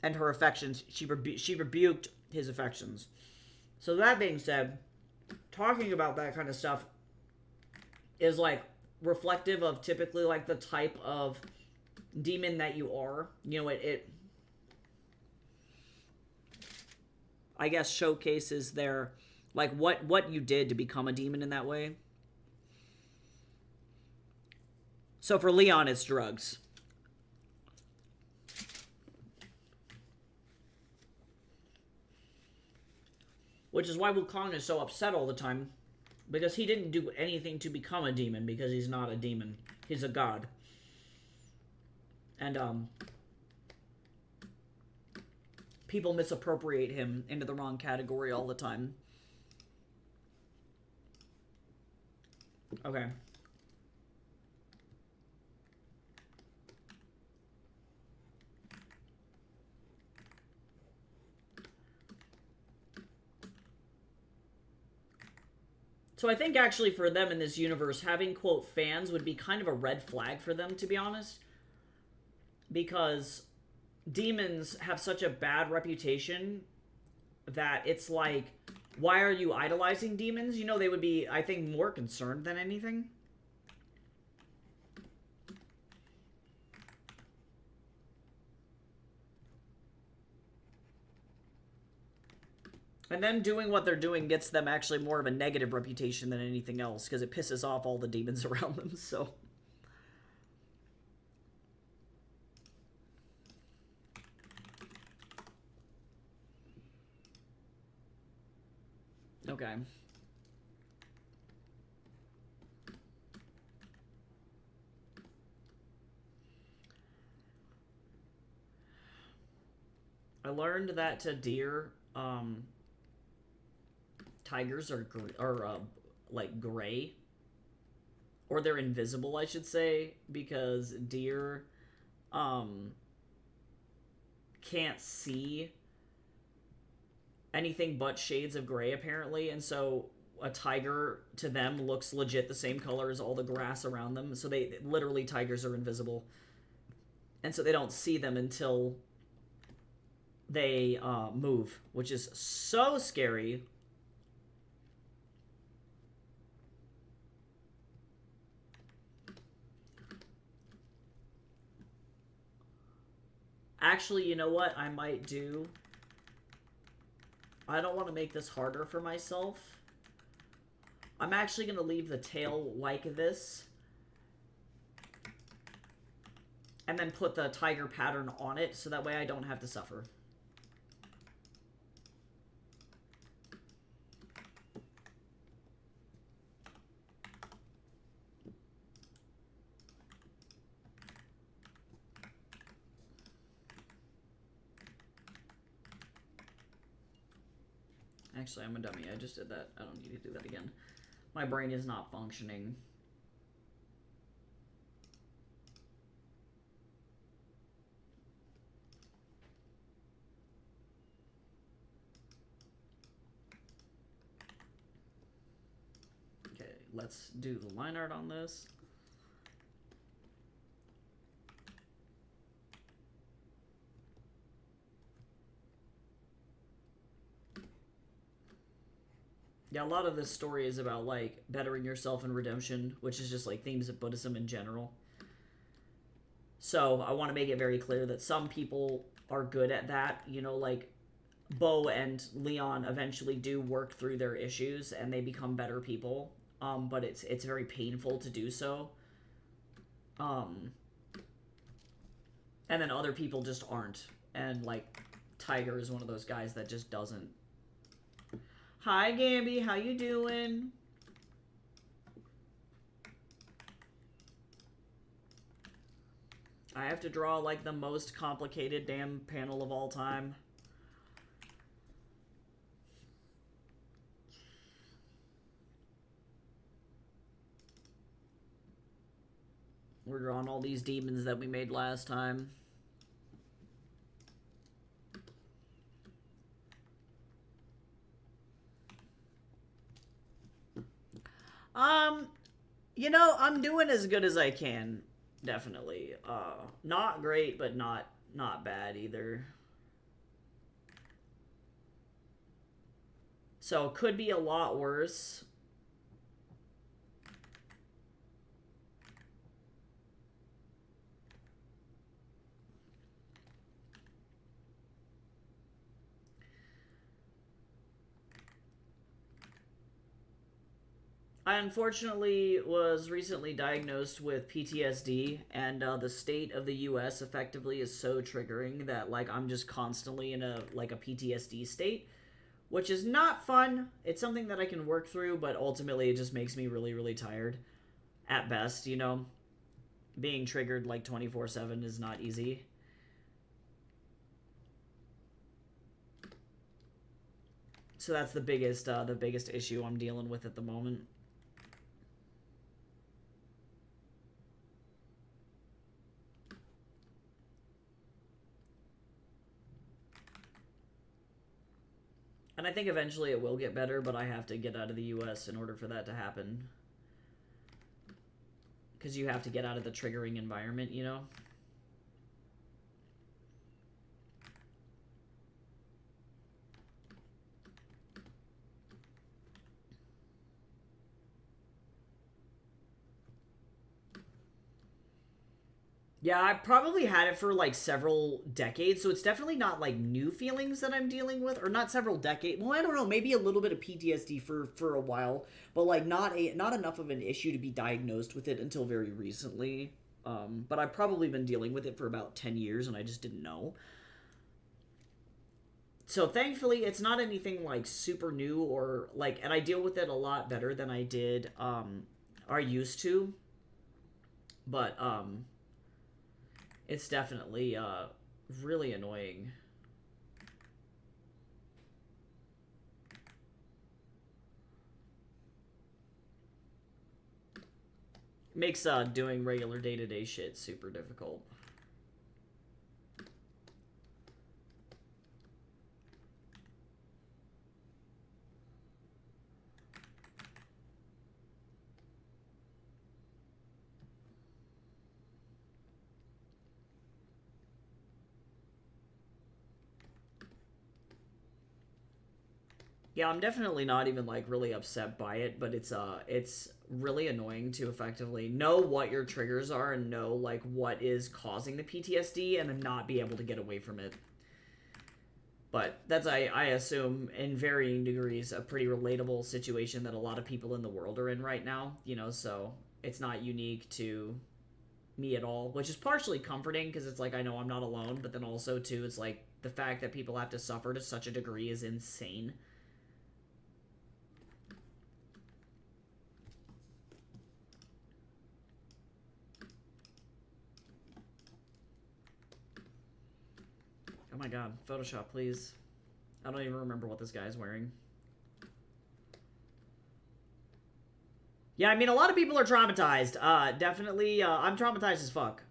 and her affections. She rebuked his affections. So that being said, talking about that kind of stuff is like reflective of typically like the type of demon that you are. You know, it I guess showcases their like what you did to become a demon in that way. So for Leon, it's drugs. Which is why Wukong is so upset all the time. Because he didn't do anything to become a demon, because he's not a demon. He's a god. And, people misappropriate him into the wrong category all the time. Okay. So I think actually for them in this universe, having, quote, fans would be kind of a red flag for them, to be honest. Because demons have such a bad reputation that it's like, why are you idolizing demons? You know, they would be, I think, more concerned than anything. And them doing what they're doing gets them actually more of a negative reputation than anything else, because it pisses off all the demons around them, so. Okay. I learned that to deer, tigers are like gray, or they're invisible, I should say, because deer can't see anything but shades of gray apparently, and so a tiger to them looks legit the same color as all the grass around them. So they literally, tigers are invisible, and so they don't see them until they move, which is so scary. Actually, you know what I might do? I don't want to make this harder for myself. I'm actually going to leave the tail like this. And then put the tiger pattern on it, so that way I don't have to suffer. Actually, I'm a dummy. I just did that. I don't need to do that again. My brain is not functioning. let's do the line art on this. Yeah, a lot of this story is about, like, bettering yourself in redemption, which is just, like, themes of Buddhism in general. So, I want to make it very clear that some people are good at that. You know, like, Bo and Leon eventually do work through their issues, and they become better people. But it's very painful to do so. And then other people just aren't. And, like, Tiger is one of those guys that just doesn't. Hi, Gamby. How you doing? I have to draw, like, the most complicated damn panel of all time. We're drawing all these demons that we made last time. You know, I'm doing as good as I can, definitely. Not great, but not bad either. So, could be a lot worse. I unfortunately was recently diagnosed with PTSD, and the state of the U.S. effectively is so triggering that, like, I'm just constantly in a PTSD state, which is not fun. It's something that I can work through, but ultimately it just makes me really, really tired at best, you know? Being triggered, like, 24/7 is not easy. So that's the biggest issue I'm dealing with at the moment. And I think eventually it will get better, but I have to get out of the US in order for that to happen. Because you have to get out of the triggering environment, you know? Yeah, I probably had it for, like, several decades, so it's definitely not, like, new feelings that I'm dealing with, or not several decades. Well, I don't know, maybe a little bit of PTSD for a while, but, like, not enough of an issue to be diagnosed with it until very recently. But I've probably been dealing with it for about 10 years, and I just didn't know. So thankfully, it's not anything, like, super new, or, like, and I deal with it a lot better than I did, or used to. But, it's definitely really annoying. Makes doing regular day-to-day shit super difficult. Yeah, I'm definitely not even, like, really upset by it, but it's really annoying to effectively know what your triggers are and know, like, what is causing the PTSD and then not be able to get away from it. But that's, I assume, in varying degrees, a pretty relatable situation that a lot of people in the world are in right now, you know, so it's not unique to me at all, which is partially comforting because it's like I know I'm not alone, but then also, too, it's like the fact that people have to suffer to such a degree is insane. Oh my god, Photoshop, please. I don't even remember what this guy's wearing. Yeah, I mean, a lot of people are traumatized. Definitely, I'm traumatized as fuck.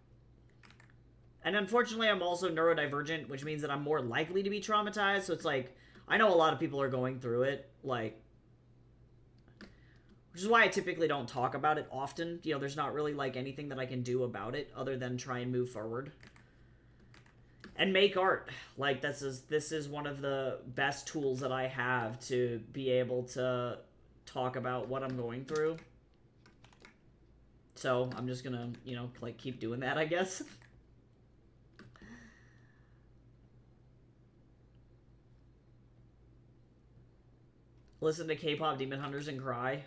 And unfortunately, I'm also neurodivergent, which means that I'm more likely to be traumatized. So it's like, I know a lot of people are going through it. Like, Which is why I typically don't talk about it often. You know, there's not really, like, anything that I can do about it other than try and move forward. And make art. Like, this is one of the best tools that I have to be able to talk about what I'm going through. So, I'm just gonna, you know, like, keep doing that, I guess. Listen to K-pop Demon Hunters and cry.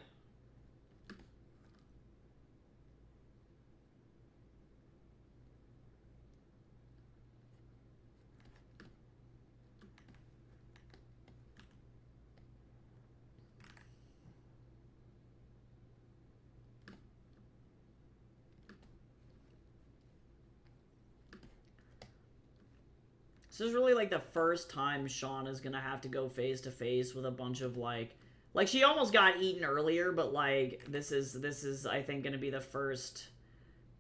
This is really like the first time Sean is gonna have to go face to face with a bunch of like she almost got eaten earlier, but like this is I think gonna be the first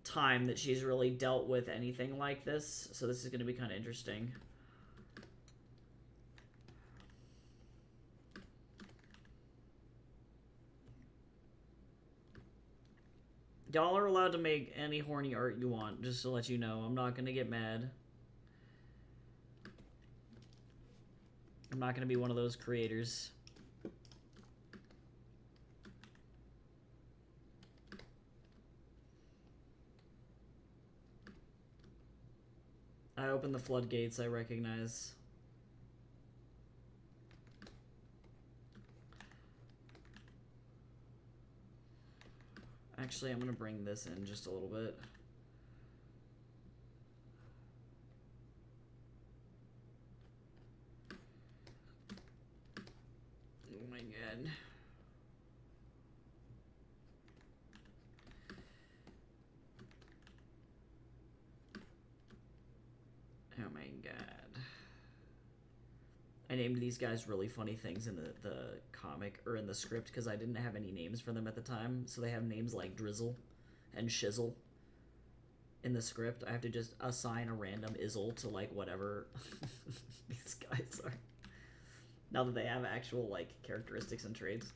time that she's really dealt with anything like this. So this is gonna be kind of interesting. Y'all are allowed to make any horny art you want, just to let you know. I'm not gonna get mad. I'm not gonna be one of those creators. I opened the floodgates, I recognize. Actually, I'm gonna bring this in just a little bit. Oh my god. Oh my god. I named these guys really funny things in the comic, or in the script, because I didn't have any names for them at the time. So they have names like Drizzle and Shizzle in the script. I have to just assign a random Izzle to, like, whatever these guys are. Now that they have actual, like, characteristics and traits.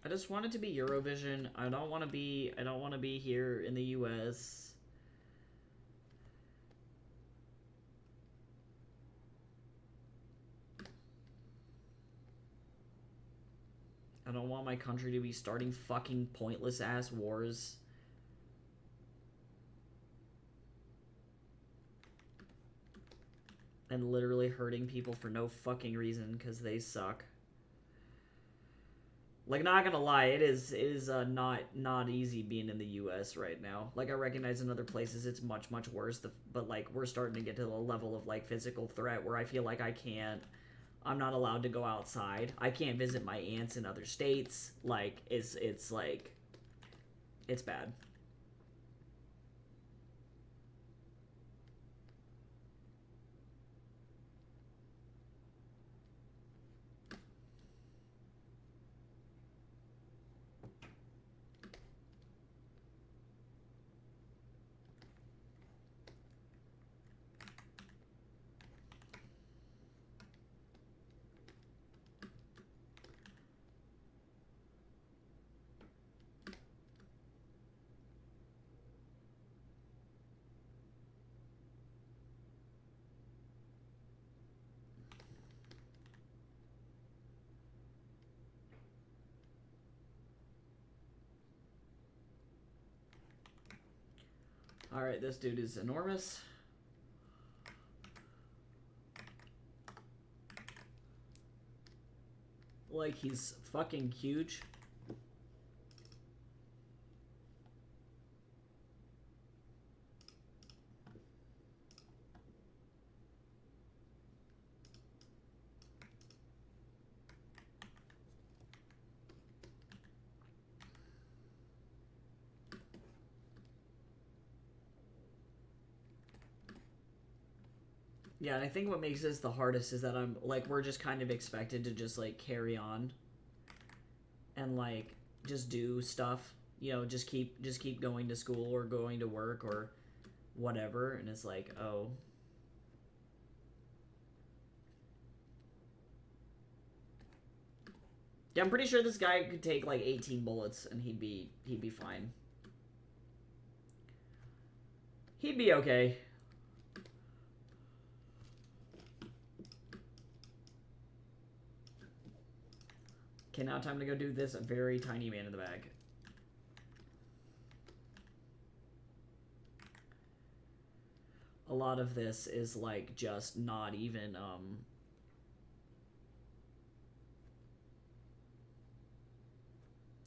I just want it to be Eurovision. I don't want to be here in the US. I don't want my country to be starting fucking pointless ass wars. And literally hurting people for no fucking reason because they suck. Like, not gonna lie, it is not easy being in the U.S. right now. Like, I recognize in other places it's much worse. But like, we're starting to get to the level of like physical threat where I feel like I'm not allowed to go outside. I can't visit my aunts in other states. Like, it's bad. Alright, this dude is enormous. Like, he's fucking huge. Yeah, and I think what makes this the hardest is that we're just kind of expected to just, like, carry on. And, like, just do stuff. You know, just keep going to school or going to work or whatever. And it's like, oh. Yeah, I'm pretty sure this guy could take like 18 bullets and he'd be fine. He'd be okay. Okay, now time to go do this very tiny man in the bag. A lot of this is like just not even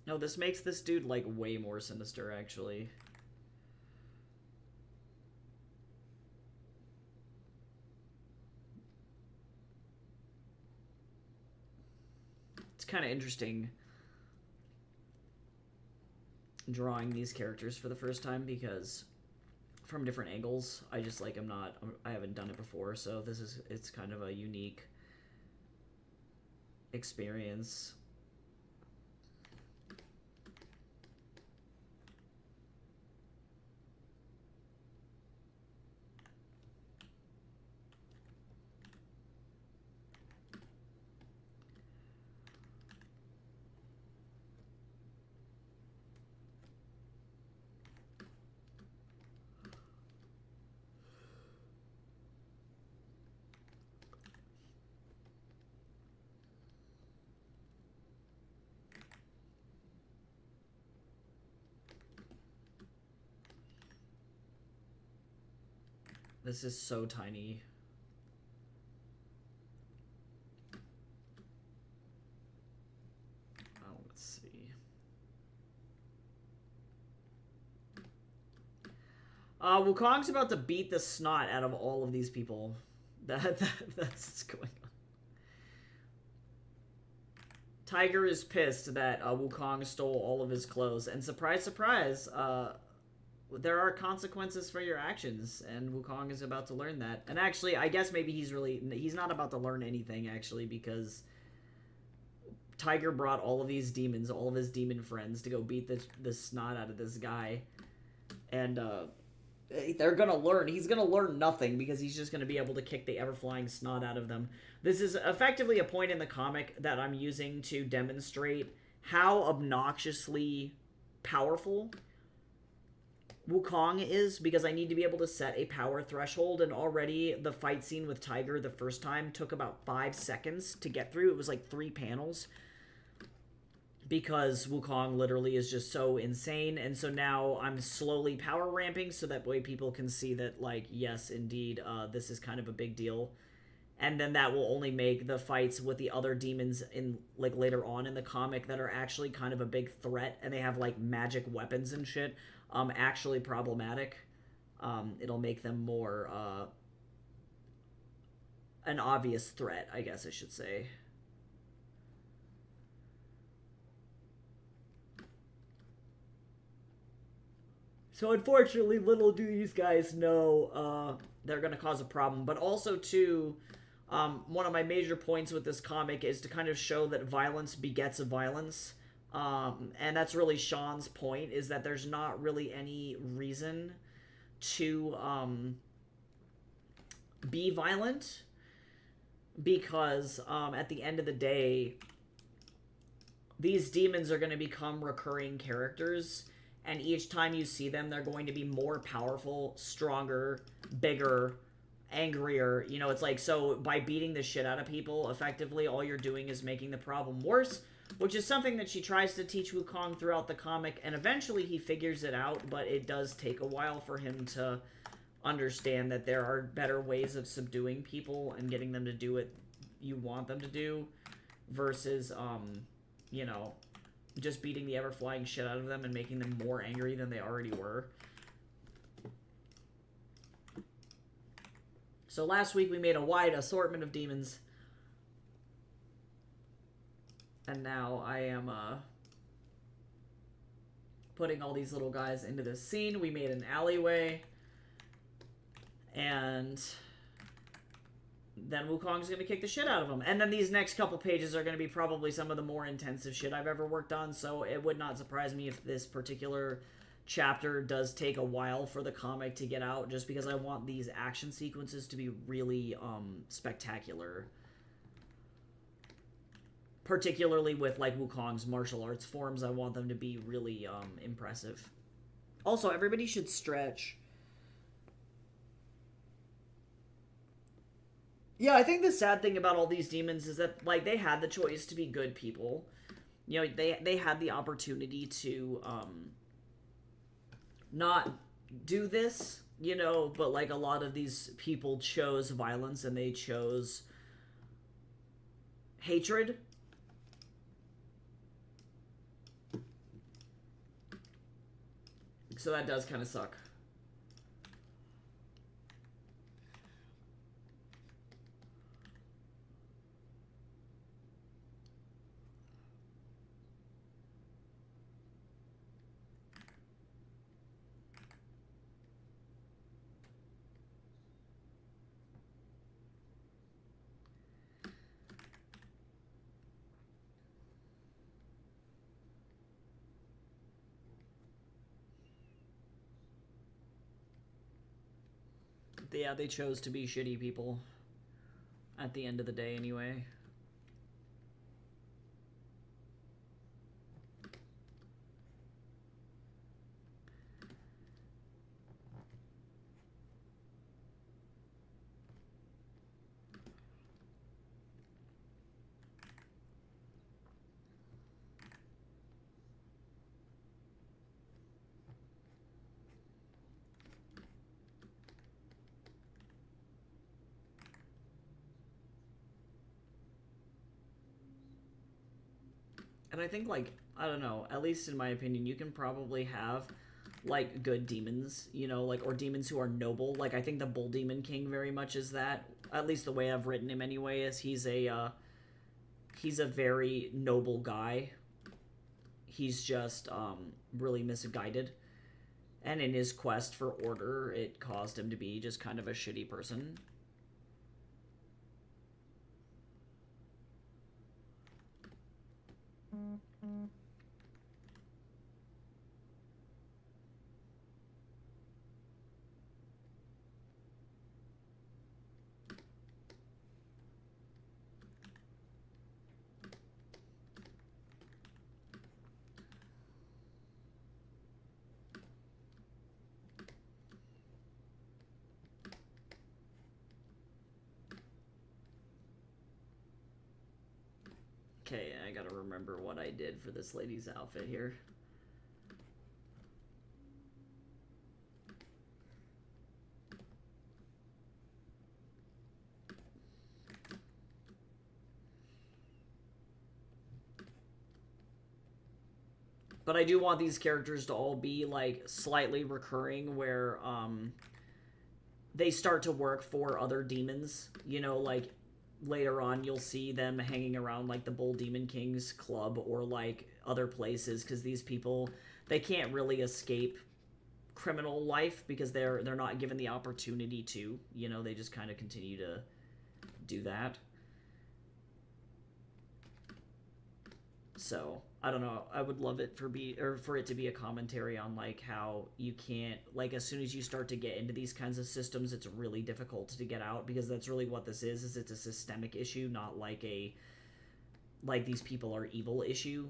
no, this makes this dude like way more sinister actually. It's kind of interesting drawing these characters for the first time because from different angles, I just like I haven't done it before, so it's kind of a unique experience. This is so tiny. Oh, let's see. Wukong's about to beat the snot out of all of these people. That's what's going on. Tiger is pissed that Wukong stole all of his clothes, and surprise, surprise, there are consequences for your actions, and Wukong is about to learn that. And actually, I guess maybe he's not about to learn anything, actually, because Tiger brought all of these demons, all of his demon friends, to go beat the snot out of this guy. And, they're gonna learn. He's gonna learn nothing, because he's just gonna be able to kick the ever-flying snot out of them. This is effectively a point in the comic that I'm using to demonstrate how obnoxiously powerful Wukong is, because I need to be able to set a power threshold, and already the fight scene with Tiger the first time took about 5 seconds to get through. It was like 3 panels, because Wukong literally is just so insane, and so now I'm slowly power ramping so that way people can see that, like, yes, indeed, this is kind of a big deal. And then that will only make the fights with the other demons in, like, later on in the comic that are actually kind of a big threat, and they have, like, magic weapons and shit, actually problematic. It'll make them more, an obvious threat, I guess I should say. So unfortunately, little do these guys know, they're gonna cause a problem. But also, too, one of my major points with this comic is to kind of show that violence begets violence. And that's really Sean's point, is that there's not really any reason to be violent, because at the end of the day, these demons are going to become recurring characters, and each time you see them, they're going to be more powerful, stronger, bigger, angrier. You know, it's like, so by beating the shit out of people, effectively, all you're doing is making the problem worse, which is something that she tries to teach Wukong throughout the comic, and eventually he figures it out, but it does take a while for him to understand that there are better ways of subduing people and getting them to do what you want them to do, versus, you know, just beating the ever-flying shit out of them and making them more angry than they already were. So last week we made a wide assortment of demons, and now I am putting all these little guys into this scene. We made an alleyway, and then Wukong's going to kick the shit out of them. And then these next couple pages are going to be probably some of the more intensive shit I've ever worked on, so it would not surprise me if this particular chapter does take a while for the comic to get out, just because I want these action sequences to be really spectacular. particularly with like Wukong's martial arts forms. I want them to be really impressive. Also, everybody should stretch. Yeah, I think the sad thing about all these demons is that like they had the choice to be good people. You know, they had the opportunity to not do this, you know, but like a lot of these people chose violence and they chose hatred. So that does kind of suck. Yeah, they chose to be shitty people at the end of the day anyway. And I think, like, I don't know, at least in my opinion, you can probably have, like, good demons, you know, like, or demons who are noble. Like, I think the Bull Demon King very much is that. At least the way I've written him anyway, is he's a very noble guy. He's just, really misguided. And in his quest for order, it caused him to be just kind of a shitty person. Okay, I gotta remember what I did for this lady's outfit here. But I do want these characters to all be, like, slightly recurring, where, they start to work for other demons. You know, like, later on you'll see them hanging around, like, the Bull Demon King's club or, like, other places, because these people, they can't really escape criminal life because they're not given the opportunity to. You know, they just kind of continue to do that. So I don't know. I would love it for it to be a commentary on like how you can't, like, as soon as you start to get into these kinds of systems, it's really difficult to get out, because that's really what this is it's a systemic issue, not like these people are evil issue.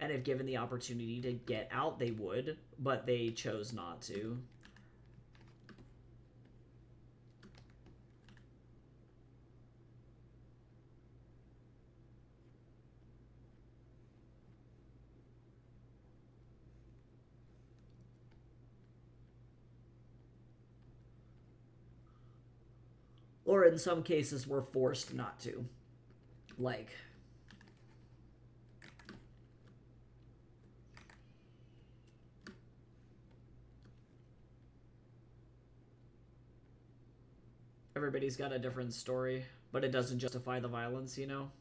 And if given the opportunity to get out, they would, but they chose not to. Or in some cases, we're forced not to. Like, everybody's got a different story, but it doesn't justify the violence, you know?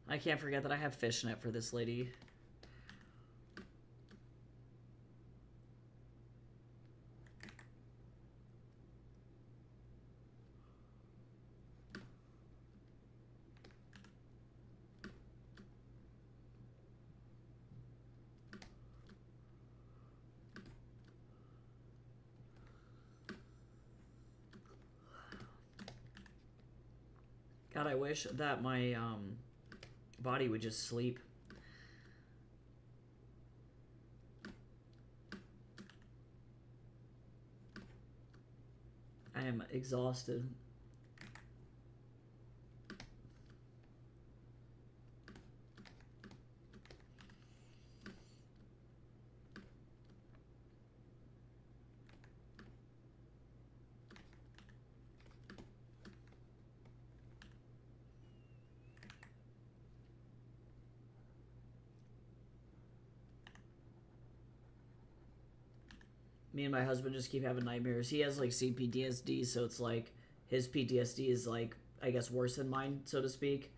I can't forget that I have fishnet for this lady. God, I wish that my body would just sleep. I am exhausted. Me and my husband just keep having nightmares. He has like CPTSD, so it's like his PTSD is like, I guess, worse than mine, so to speak.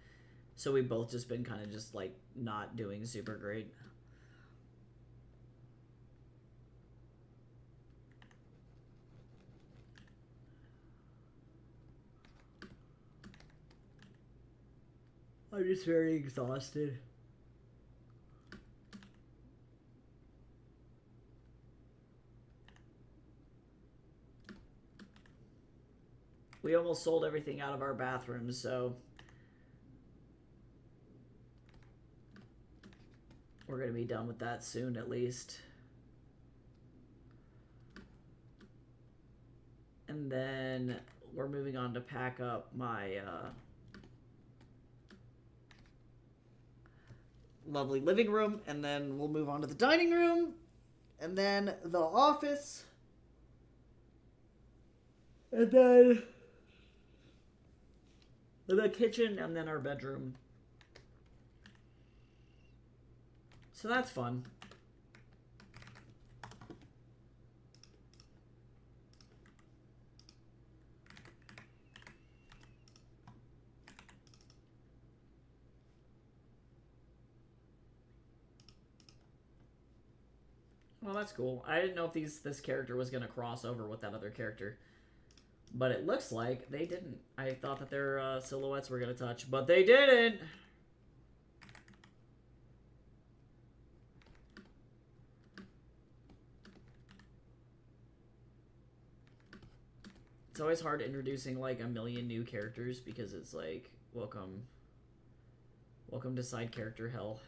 So we both just been kind of just like not doing super great. I'm just very exhausted. We almost sold everything out of our bathrooms, so we're going to be done with that soon, at least. And then we're moving on to pack up my lovely living room, and then we'll move on to the dining room, and then the office, and then the kitchen, and then our bedroom. So that's fun. Well, that's cool. I didn't know if this character was going to cross over with that other character. But it looks like they didn't. I thought that their silhouettes were going to touch, but they didn't! It's always hard introducing like a million new characters because it's like, welcome to side character hell.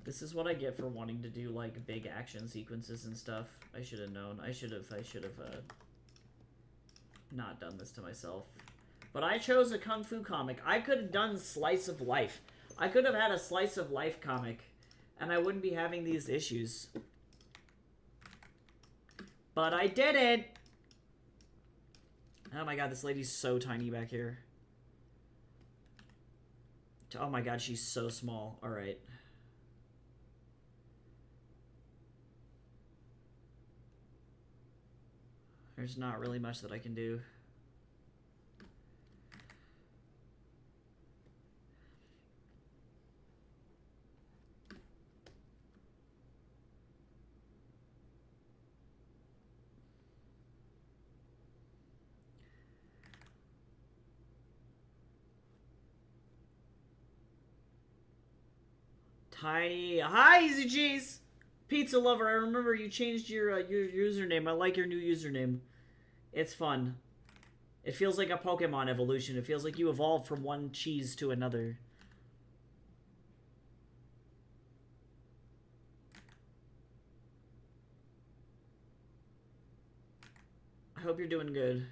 This is what I get for wanting to do like big action sequences and stuff. I should have known. I should have not done this to myself. But I chose a Kung Fu comic. I could have done Slice of Life. I could have had a Slice of Life comic, and I wouldn't be having these issues. But I didn't! Oh my god, this lady's so tiny back here. Oh my god, she's so small. Alright. There's not really much that I can do. Tiny. Hi, Easy Cheese! Pizza Lover, I remember you changed your username. I like your new username. It's fun. It feels like a Pokemon evolution. It feels like you evolved from one cheese to another. I hope you're doing good.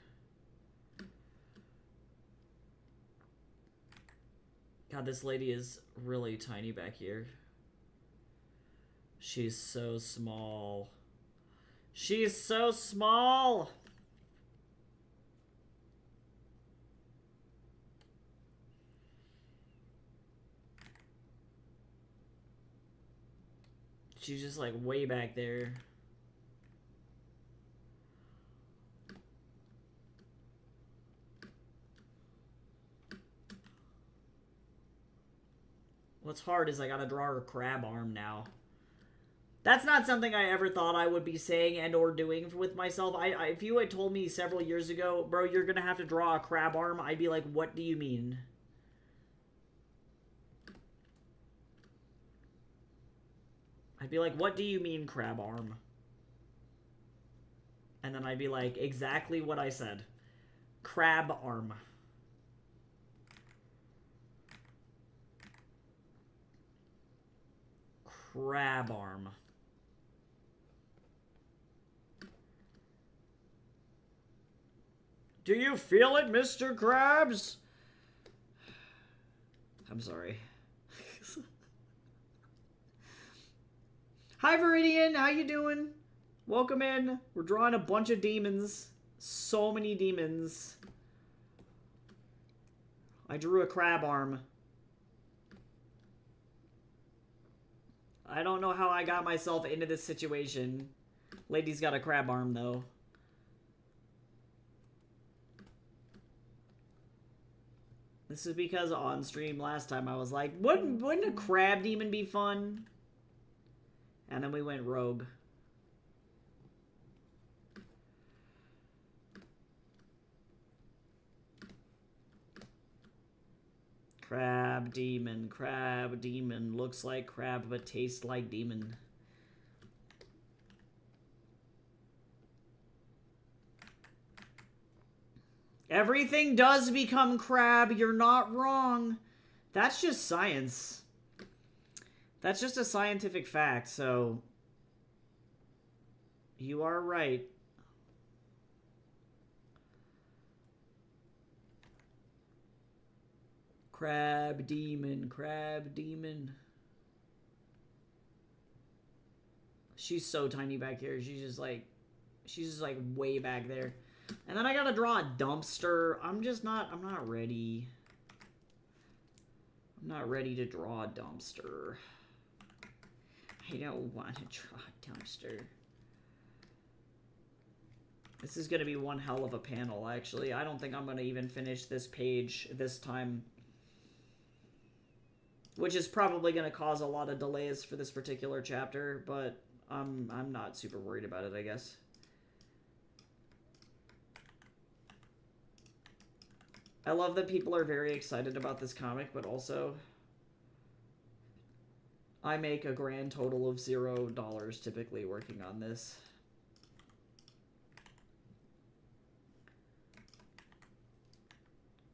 God, this lady is really tiny back here. She's so small. She's so small! She's just like way back there. What's hard is I gotta draw her crab arm now. That's not something I ever thought I would be saying and or doing with myself. If you had told me several years ago, bro, you're gonna have to draw a crab arm, I'd be like, what do you mean? I'd be like, what do you mean crab arm? And then I'd be like, exactly what I said. Crab arm. Crab arm. Do you feel it, Mr. Krabs? I'm sorry. Hi, Viridian. How you doing? Welcome in. We're drawing a bunch of demons. So many demons. I drew a crab arm. I don't know how I got myself into this situation. Lady's got a crab arm, though. This is because on stream last time I was like, wouldn't a crab demon be fun? And then we went rogue. Crab demon, looks like crab but tastes like demon. Everything does become crab, you're not wrong. That's just science. That's just a scientific fact, so you are right. Crab demon, crab demon. She's so tiny back here. She's just like way back there. And then I gotta draw a dumpster. I'm not ready. I'm not ready to draw a dumpster. I don't want to draw a dumpster. This is gonna be one hell of a panel, actually. I don't think I'm gonna even finish this page this time. Which is probably gonna cause a lot of delays for this particular chapter, but I'm not super worried about it, I guess. I love that people are very excited about this comic, but also I make a grand total of $0 typically working on this.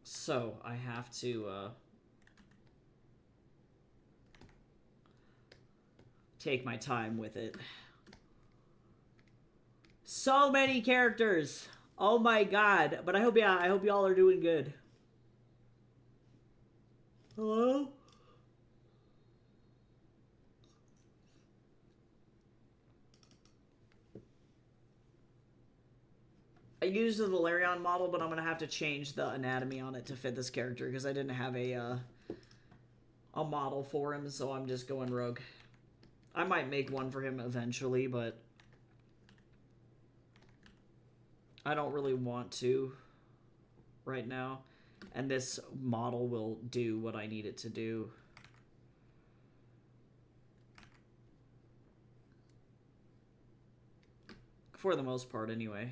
So I have to take my time with it. So many characters. Oh my god. But I hope y'all are doing good. Hello? I used the Valerian model, but I'm going to have to change the anatomy on it to fit this character because I didn't have a model for him, so I'm just going rogue. I might make one for him eventually, but I don't really want to right now. And this model will do what I need it to do. For the most part, anyway.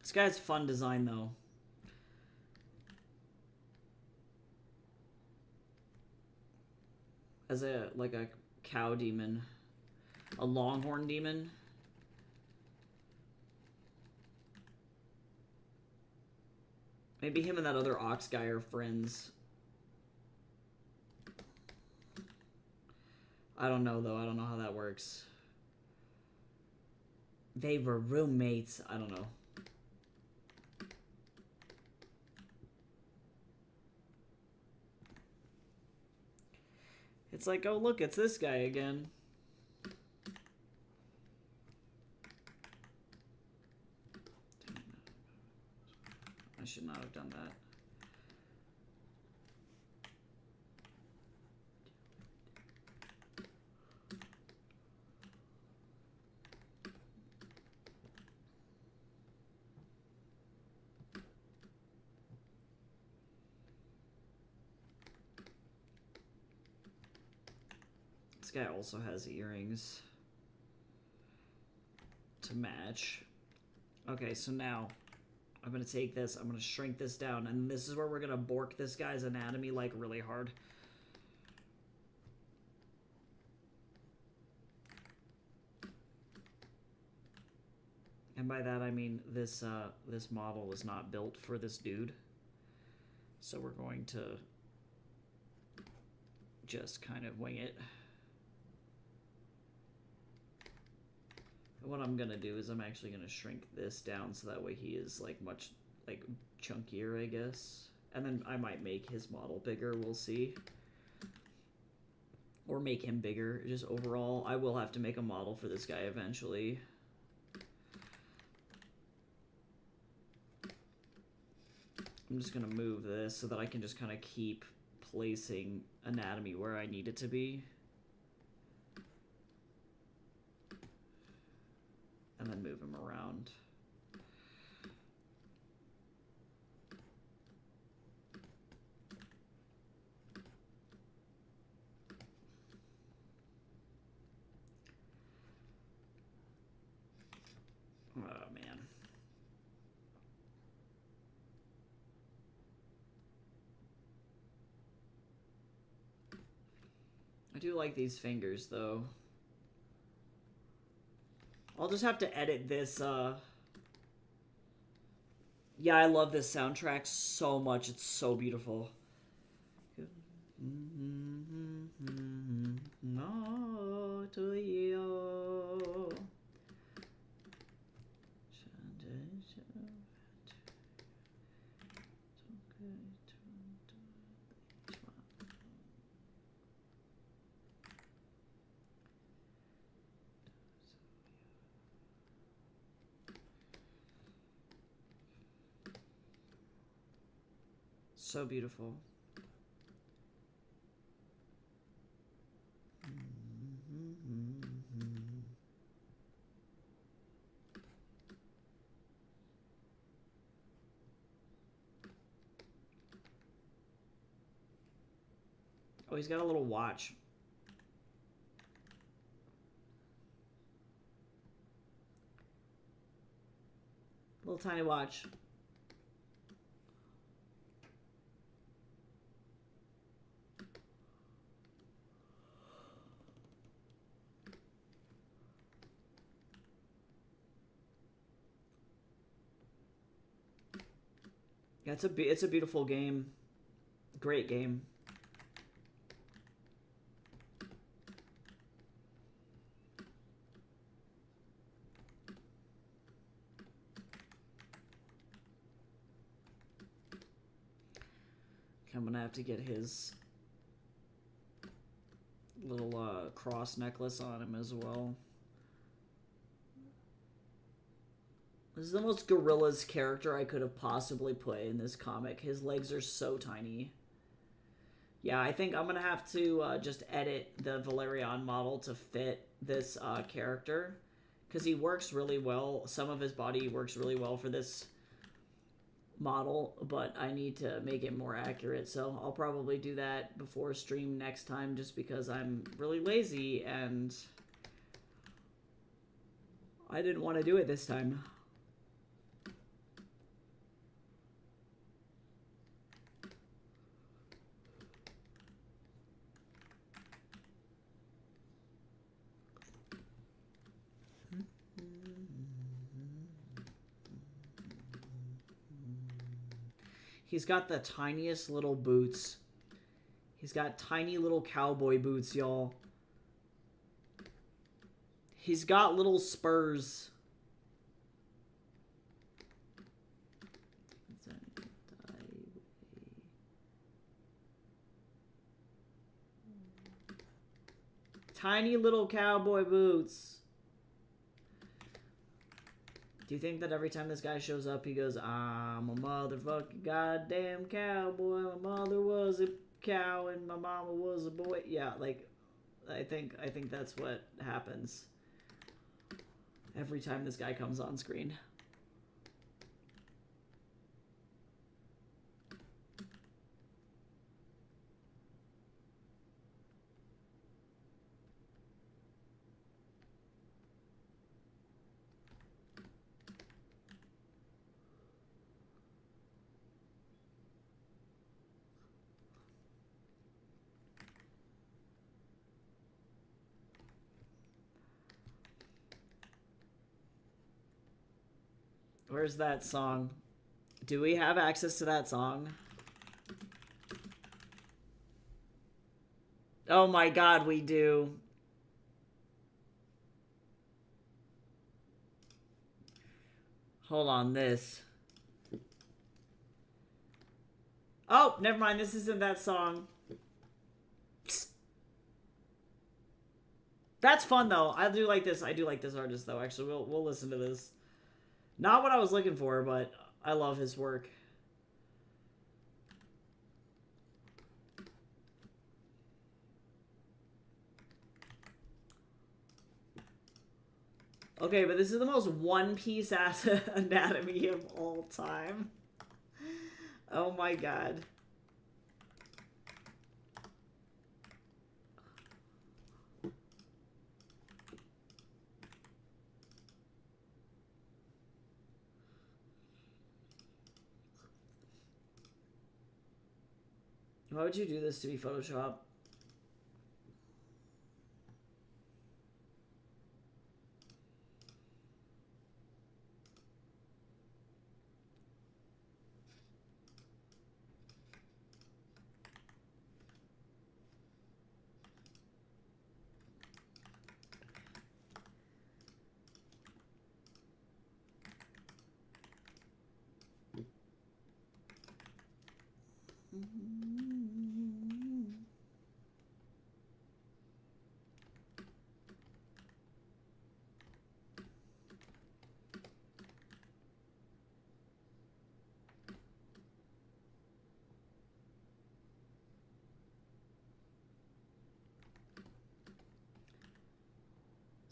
This guy's fun design, though. As a cow demon. A longhorn demon. Maybe him and that other ox guy are friends. I don't know, though. I don't know how that works. They were roommates. I don't know. It's like, oh, look, it's this guy again. I should not have done that. This guy also has earrings. to match. Okay, so now I'm going to take this, I'm going to shrink this down, and this is where we're going to bork this guy's anatomy, like, really hard. And by that I mean this this model was not built for this dude. So we're going to just kind of wing it. And what I'm gonna do is I'm actually gonna shrink this down so that way he is like much like chunkier, I guess. And then I might make his model bigger, we'll see. Or make him bigger, just overall. I will have to make a model for this guy eventually. I'm just gonna move this so that I can just kind of keep placing anatomy where I need it to be. And then move him around. Oh, man. I do like these fingers, though. I'll just have to edit this, Yeah, I love this soundtrack so much. It's so beautiful. No to you. So beautiful. Oh, he's got a little watch. Little tiny watch. Yeah, it's a beautiful game. Great game. Okay, I'm gonna have to get his little cross necklace on him as well. This is the most Gorillaz character I could have possibly put in this comic. His legs are so tiny. Yeah, I think I'm going to have to just edit the Valerian model to fit this character. Because he works really well. Some of his body works really well for this model. But I need to make it more accurate. So I'll probably do that before stream next time. Just because I'm really lazy. And I didn't want to do it this time. He's got the tiniest little boots. He's got tiny little cowboy boots, y'all. He's got little spurs. Tiny little cowboy boots. Do you think that every time this guy shows up, he goes, I'm a motherfucking goddamn cowboy. My mother was a cow and my mama was a boy. Yeah, like, I think that's what happens every time this guy comes on screen. Where's that song? Do we have access to that song? Oh my god, we do. Hold on, this. Oh, never mind. This isn't that song. That's fun though. I do like this. I do like this artist though. Actually, we'll listen to this. Not what I was looking for, but I love his work. Okay, but this is the most One Piece ass anatomy of all time. Oh my god. Why would you do this to be Photoshop?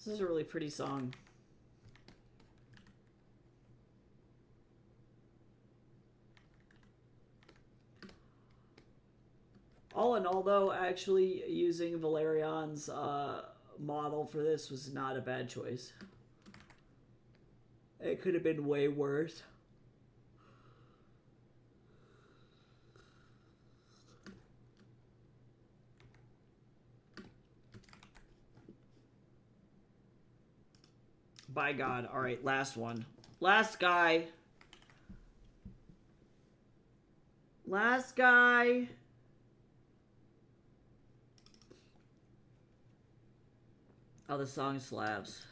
This is a really pretty song. All in all, though, actually using Valerion's model for this was not a bad choice. It could have been way worse. By God. All right, last one. Last guy. Last guy. Oh, the song slaps.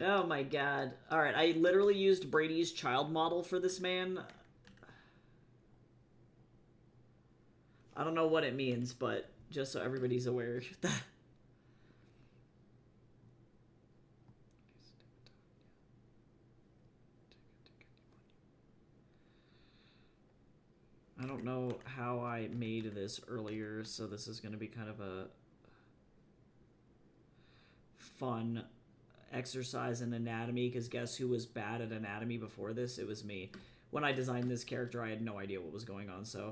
Oh my god. Alright, I literally used Brady's child model for this man. I don't know what it means, but just so everybody's aware. I don't know how I made this earlier, so this is going to be kind of a fun exercise in anatomy, because guess who was bad at anatomy before this? It was me. When I designed this character, I had no idea what was going on, so...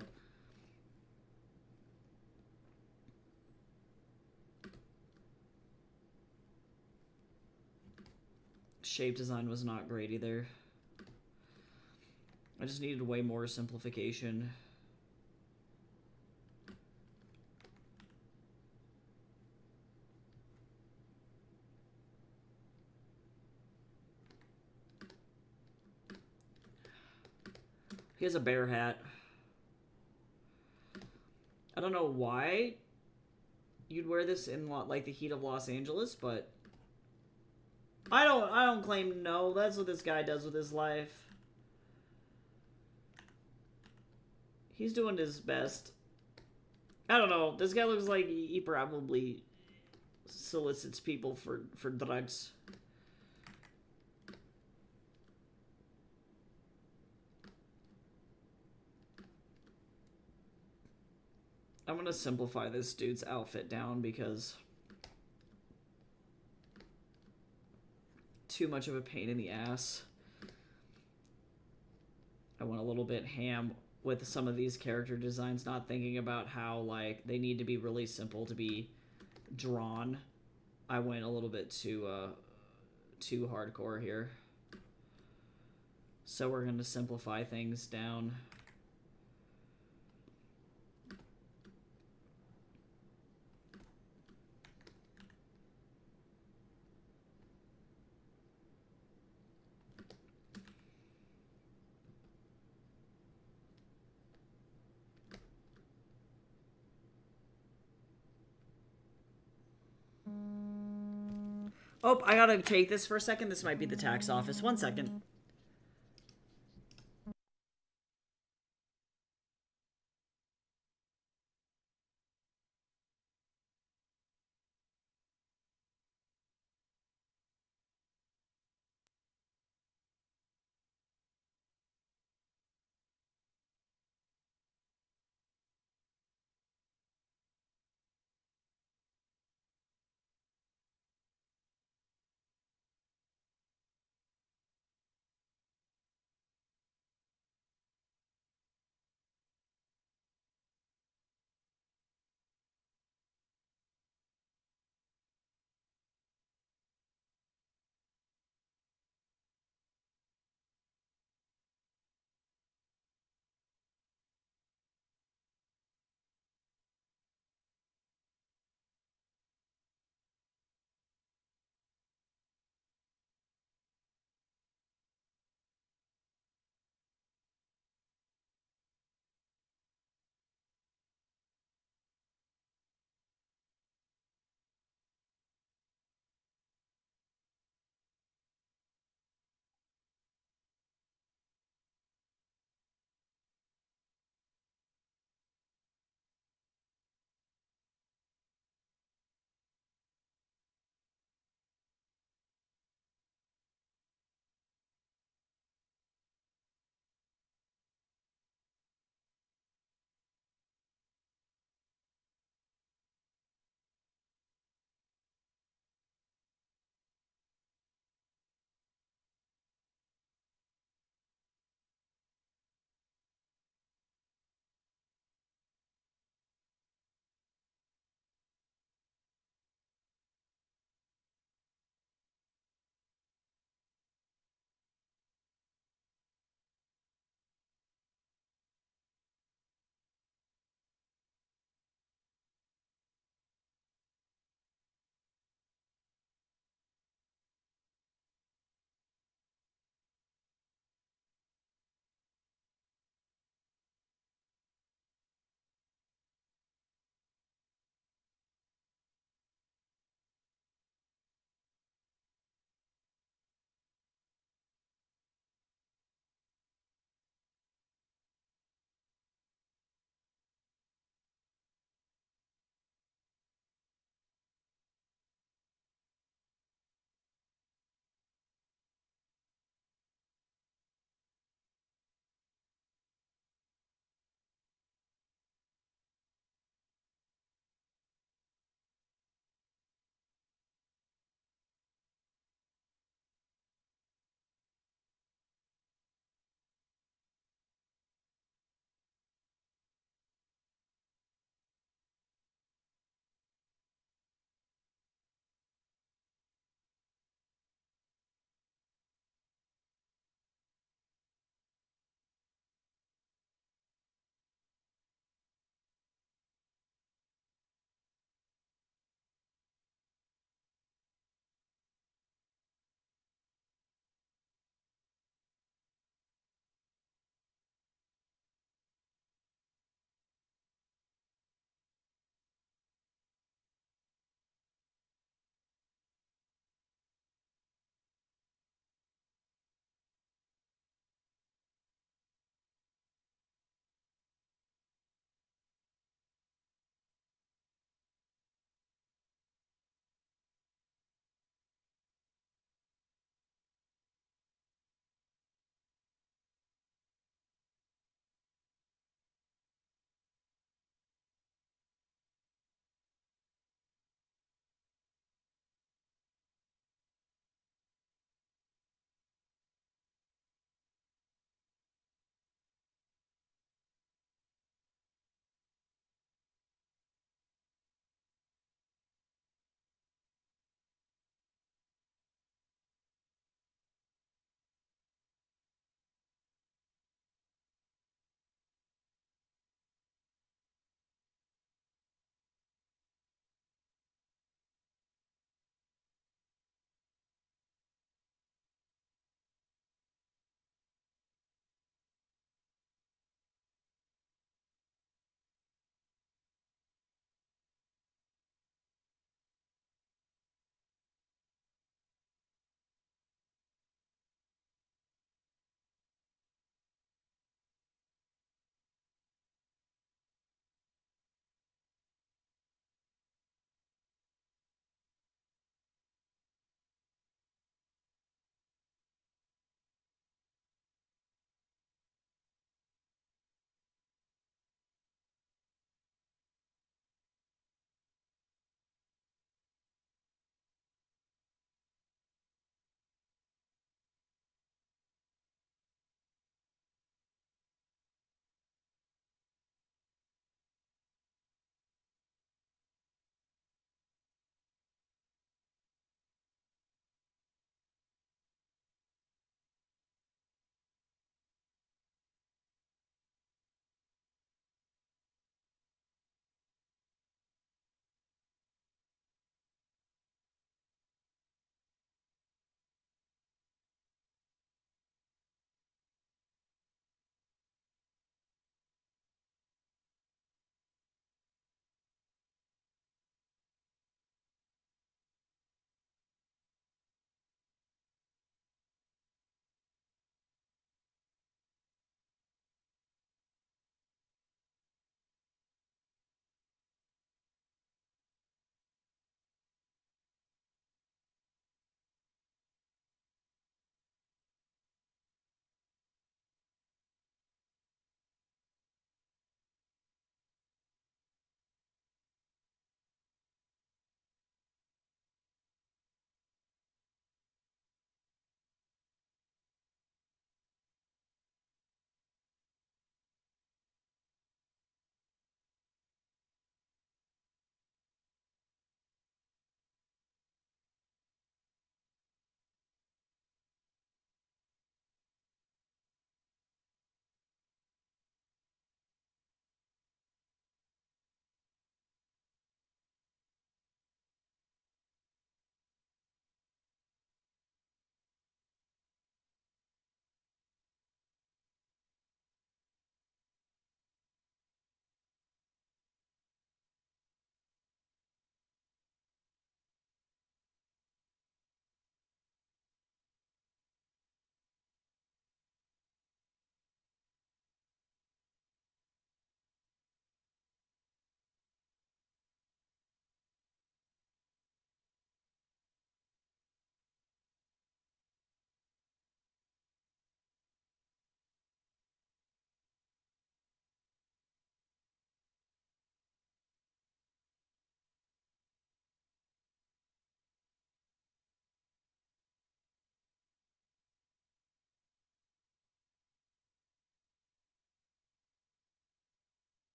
Shape design was not great either. I just needed way more simplification. He has a bear hat. I don't know why you'd wear this in like the heat of Los Angeles, but I don't claim to know. That's what this guy does with his life. He's doing his best. I don't know. This guy looks like he probably solicits people for drugs. I'm gonna simplify this dude's outfit down because too much of a pain in the ass. I went a little bit ham with some of these character designs, not thinking about how like they need to be really simple to be drawn. I went a little bit too hardcore here. So we're gonna simplify things down. Oh, I gotta take this for a second. This might be the tax office. 1 second.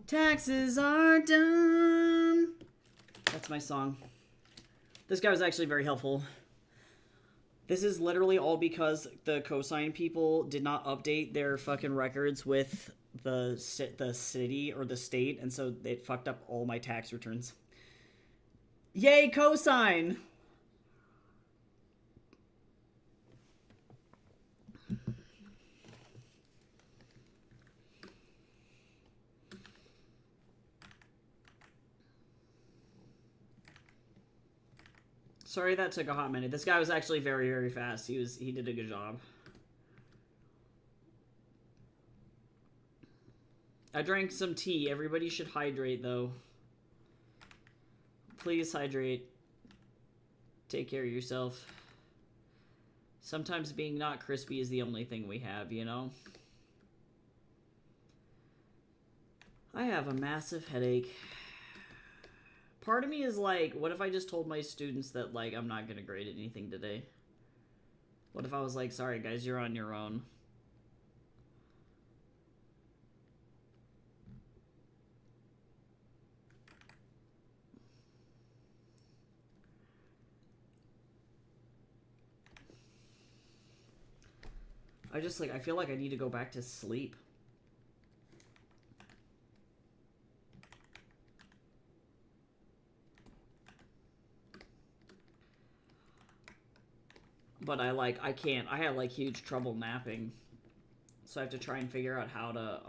Taxes are done. That's my song. This guy was actually very helpful. This is literally all because the cosign people did not update their fucking records with the city or the state, and so it fucked up all my tax returns. Yay, cosign! Sorry that took a hot minute. This guy was actually very, very fast. He did a good job. I drank some tea. Everybody should hydrate, though. Please hydrate. Take care of yourself. Sometimes being not crispy is the only thing we have, you know? I have a massive headache. Part of me is like, what if I just told my students that, like, I'm not gonna grade anything today? What if I was like, sorry guys, you're on your own? I feel like I need to go back to sleep. But I can't. I had, like, huge trouble napping. So I have to try and figure out how to,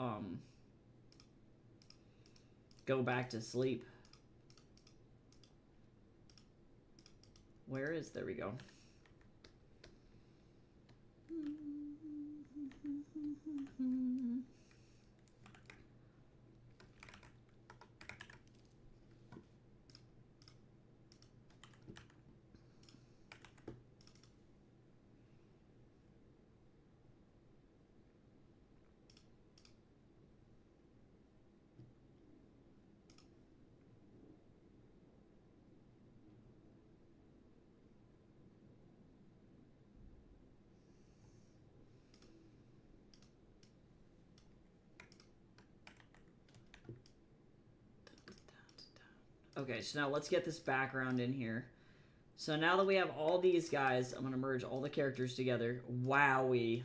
go back to sleep. There we go. Okay, so now let's get this background in here. So now that we have all these guys, I'm going to merge all the characters together. Wowie.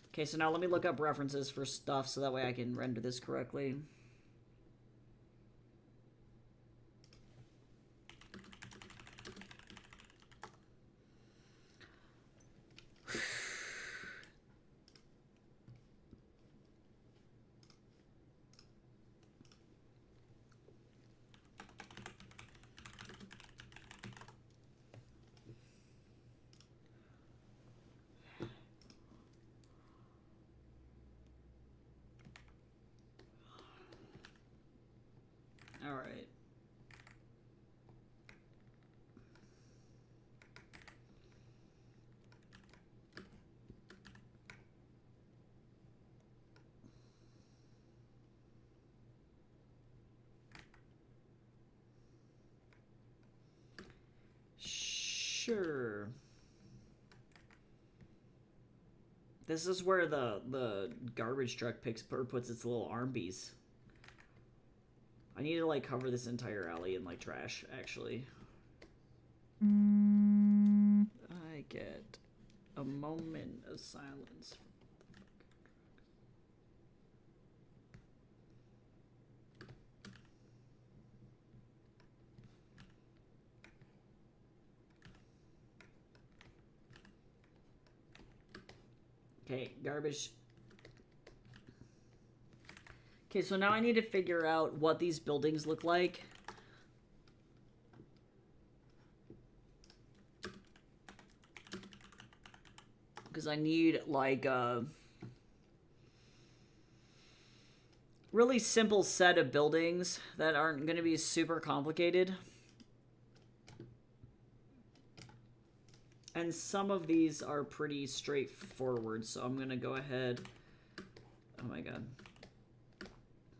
Okay, so now let me look up references for stuff so that way I can render this correctly. All right. Sure. This is where the garbage truck puts its little armbies. I need to, like, cover this entire alley in, like, trash, actually. I get a moment of silence. Okay, garbage. Okay, so now I need to figure out what these buildings look like. Because I need, like, a really simple set of buildings that aren't going to be super complicated. And some of these are pretty straightforward, so I'm going to go ahead. Oh my god.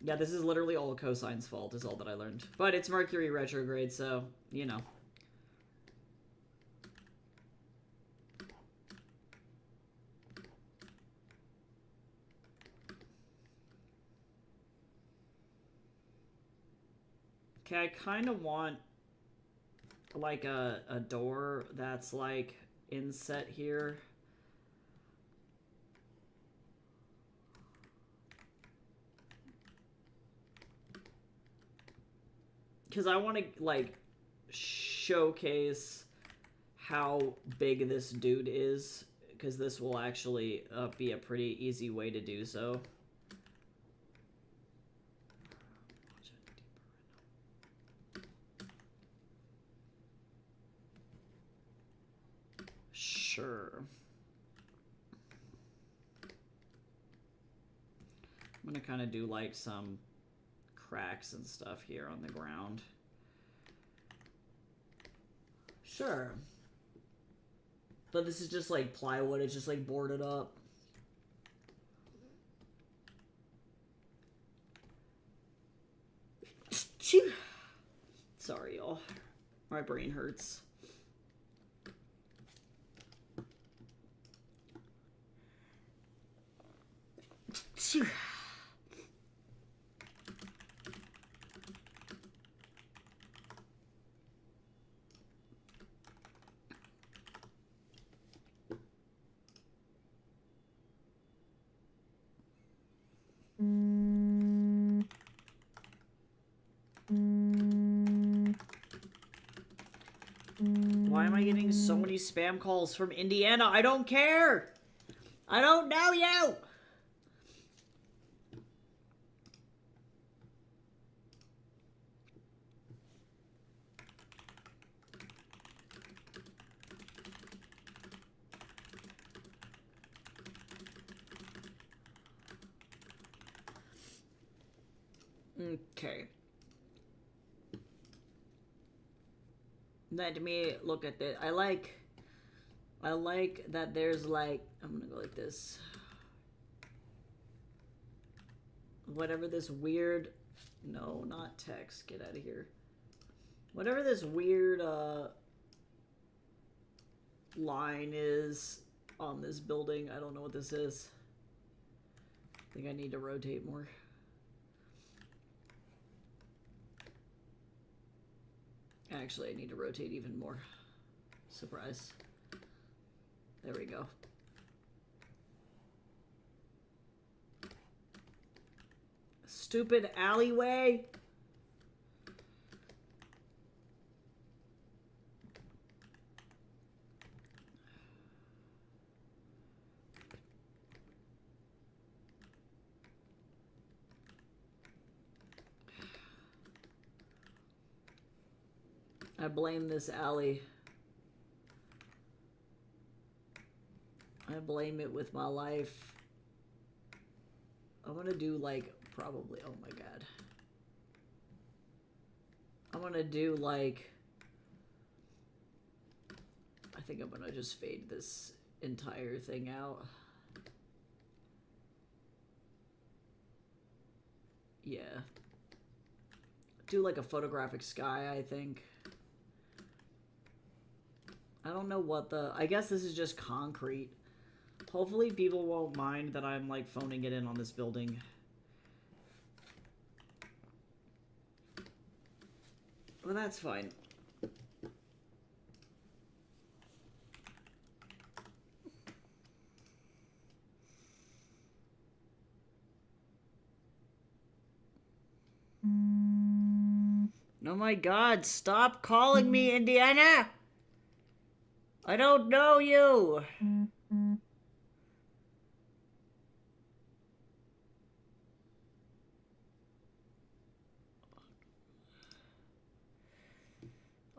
Yeah, this is literally all cosine's fault, is all that I learned. But it's Mercury retrograde, so, you know. Okay, I kind of want like a door that's like inset here. Because I want to like showcase how big this dude is, because this will actually be a pretty easy way to do so. Sure. I'm gonna kind of do like some cracks and stuff here on the ground. Sure. But this is just like plywood, it's just like boarded up. Sorry, y'all. My brain hurts. Why am I getting so many spam calls from Indiana? I don't care! I don't know you! Okay. Let me look at this. I like that there's like, I'm gonna go like this. Whatever this weird, no, not text, get out of here. Whatever this weird line is on this building, I don't know what this is. I think I need to rotate more. Actually, I need to rotate even more. Surprise. There we go. Stupid alleyway. I blame this alley. I blame it with my life. I'm gonna do like, probably, oh my god. I'm gonna do like, I think I'm gonna just fade this entire thing out. Yeah. Do like a photographic sky, I think. I don't know what the, I guess this is just concrete. Hopefully people won't mind that I'm like phoning it in on this building. Well, that's fine. Oh my god, stop calling me, Indiana! I don't know you!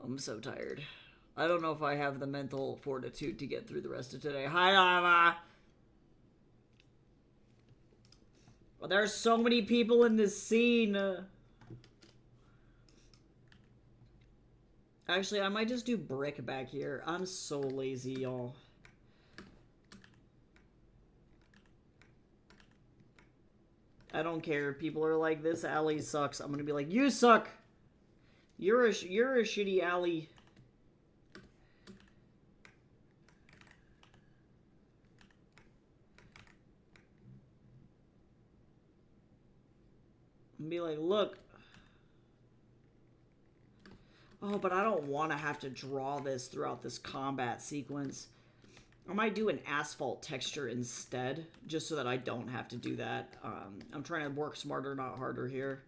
I'm so tired. I don't know if I have the mental fortitude to get through the rest of today. Hi, Lava! Well, there's so many people in this scene. Actually, I might just do brick back here. I'm so lazy, y'all. I don't care. People are like, this alley sucks. I'm gonna be like, you suck! You're a shitty alley. And be like, look. Oh, but I don't want to have to draw this throughout this combat sequence. I might do an asphalt texture instead, just so that I don't have to do that. I'm trying to work smarter, not harder here.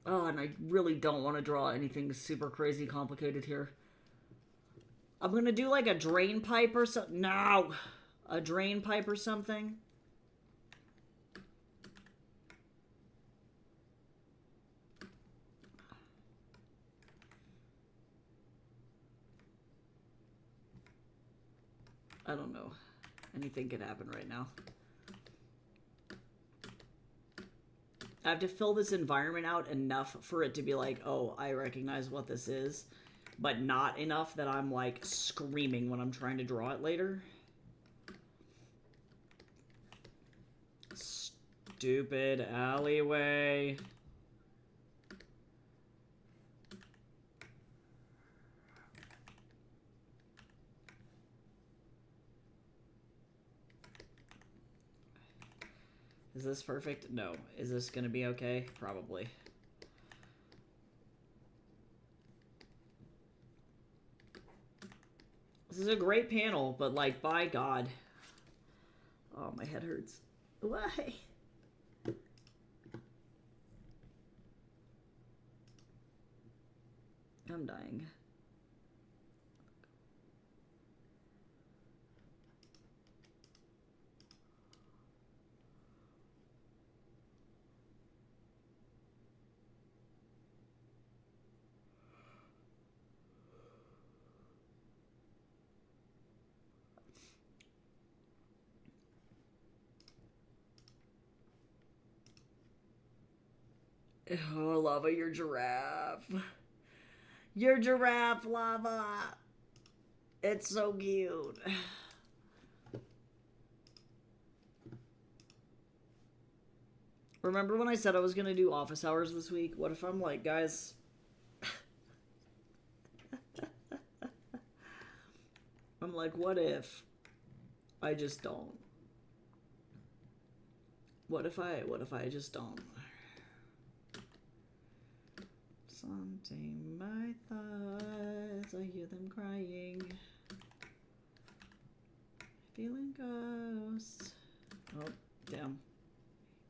Oh, and I really don't want to draw anything super crazy complicated here. I'm going to do like a drain pipe or something. No! A drain pipe or something. I don't know. Anything could happen right now. I have to fill this environment out enough for it to be like, oh, I recognize what this is, but not enough that I'm like screaming when I'm trying to draw it later. Stupid alleyway. Is this perfect? No. Is this gonna be okay? Probably. This is a great panel, but like, by God. Oh, my head hurts. Why? I'm dying. Oh, Lava, your giraffe. Your giraffe, Lava. It's so cute. Remember when I said I was going to do office hours this week? What if I'm like, guys... I'm like, what if I just don't? What if I just don't? Something my thoughts, I hear them crying. Feeling ghosts. Oh, damn.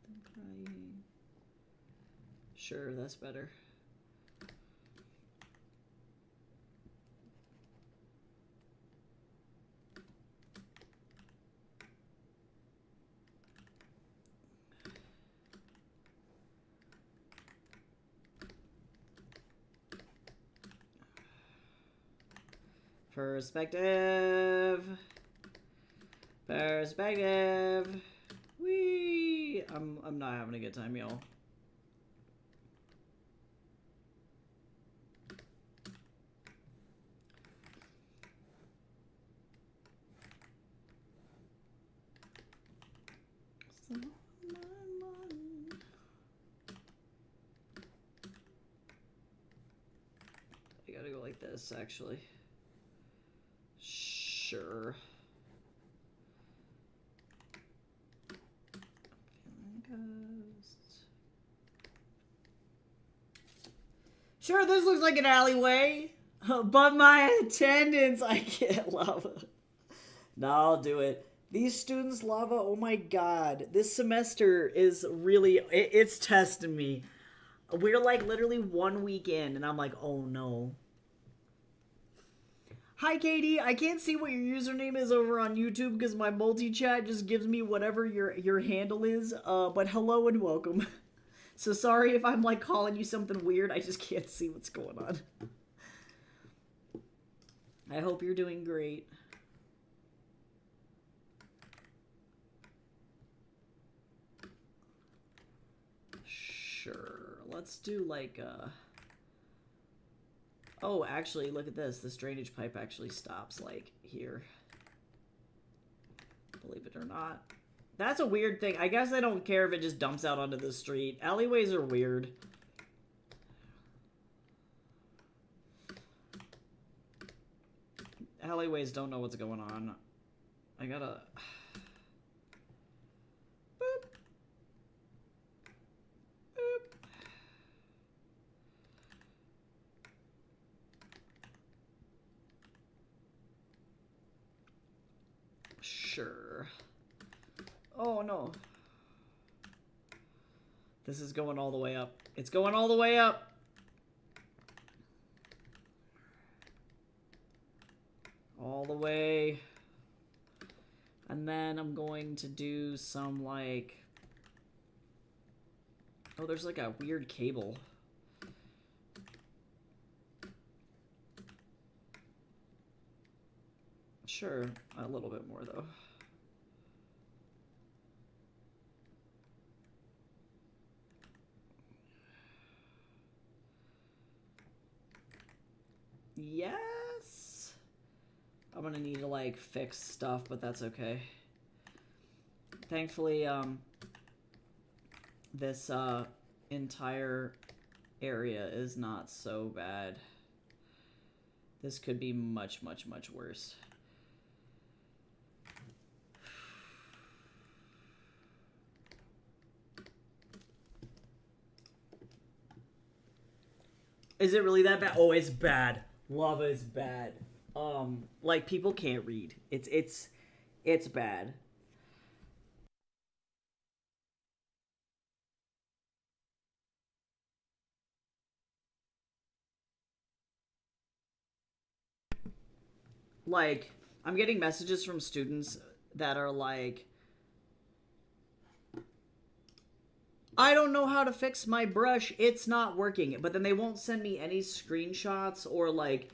Them crying. Sure, that's better. Perspective. Perspective. Whee! I'm not having a good time, y'all. I gotta go like this, actually. Sure. Sure, this looks like an alleyway, but my attendance, I can't, Lava. No, I'll do it. These students, Lava, oh my God. This semester is really, it's testing me. We're like literally 1 week in, and I'm like, oh no. Hi, Katie. I can't see what your username is over on YouTube because my multi-chat just gives me whatever your handle is. But hello and welcome. So sorry if I'm like calling you something weird. I just can't see what's going on. I hope you're doing great. Sure. Let's do like Oh, actually, look at this. This drainage pipe actually stops, like, here. Believe it or not. That's a weird thing. I guess I don't care if it just dumps out onto the street. Alleyways are weird. Alleyways don't know what's going on. I gotta... sure. Oh, no. This is going all the way up. It's going all the way up. All the way. And then I'm going to do some, like... Oh, there's like a weird cable. Sure, a little bit more, though. Yes? I'm gonna need to, like, fix stuff, but that's okay. Thankfully, this, entire area is not so bad. This could be much, much, much worse. Is it really that bad? Oh, it's bad. Lava is bad. Like, people can't read. It's bad. Like, I'm getting messages from students that are like, I don't know how to fix my brush, it's not working. But then they won't send me any screenshots or, like,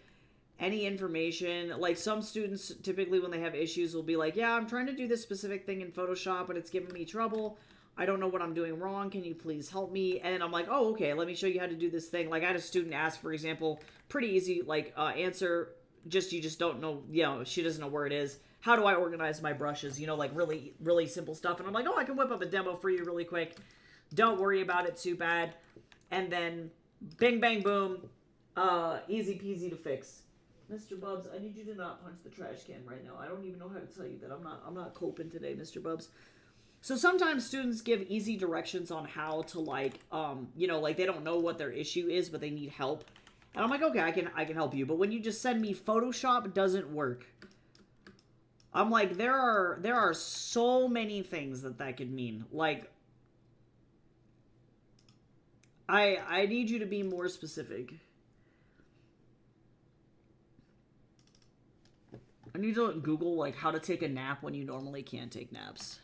any information. Like, some students, typically when they have issues, will be like, yeah, I'm trying to do this specific thing in Photoshop, but it's giving me trouble. I don't know what I'm doing wrong. Can you please help me? And I'm like, oh, okay, let me show you how to do this thing. Like, I had a student ask, for example, pretty easy, like, answer, you just don't know, you know, she doesn't know where it is. How do I organize my brushes? You know, like, really, really simple stuff. And I'm like, oh, I can whip up a demo for you really quick. Don't worry about it too bad. And then, bing, bang, boom, easy peasy to fix. Mr. Bubs, I need you to not punch the trash can right now. I don't even know how to tell you that. I'm not coping today, Mr. Bubs. So sometimes students give easy directions on how to, like, you know, like, they don't know what their issue is, but they need help. And I'm like, okay, I can help you. But when you just send me Photoshop, doesn't work. I'm like, there are so many things that could mean. Like, I need you to be more specific. I need to Google, like, how to take a nap when you normally can't take naps.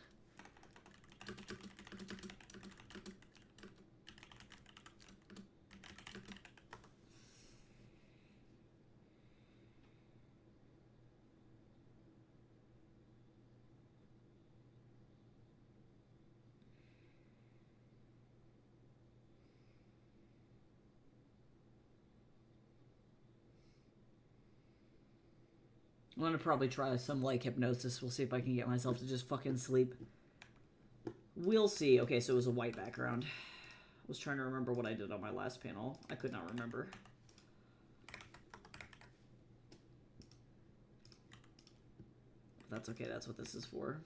I'm gonna probably try some, like, hypnosis. We'll see if I can get myself to just fucking sleep. We'll see. Okay, so it was a white background. I was trying to remember what I did on my last panel. I could not remember. That's okay, that's what this is for.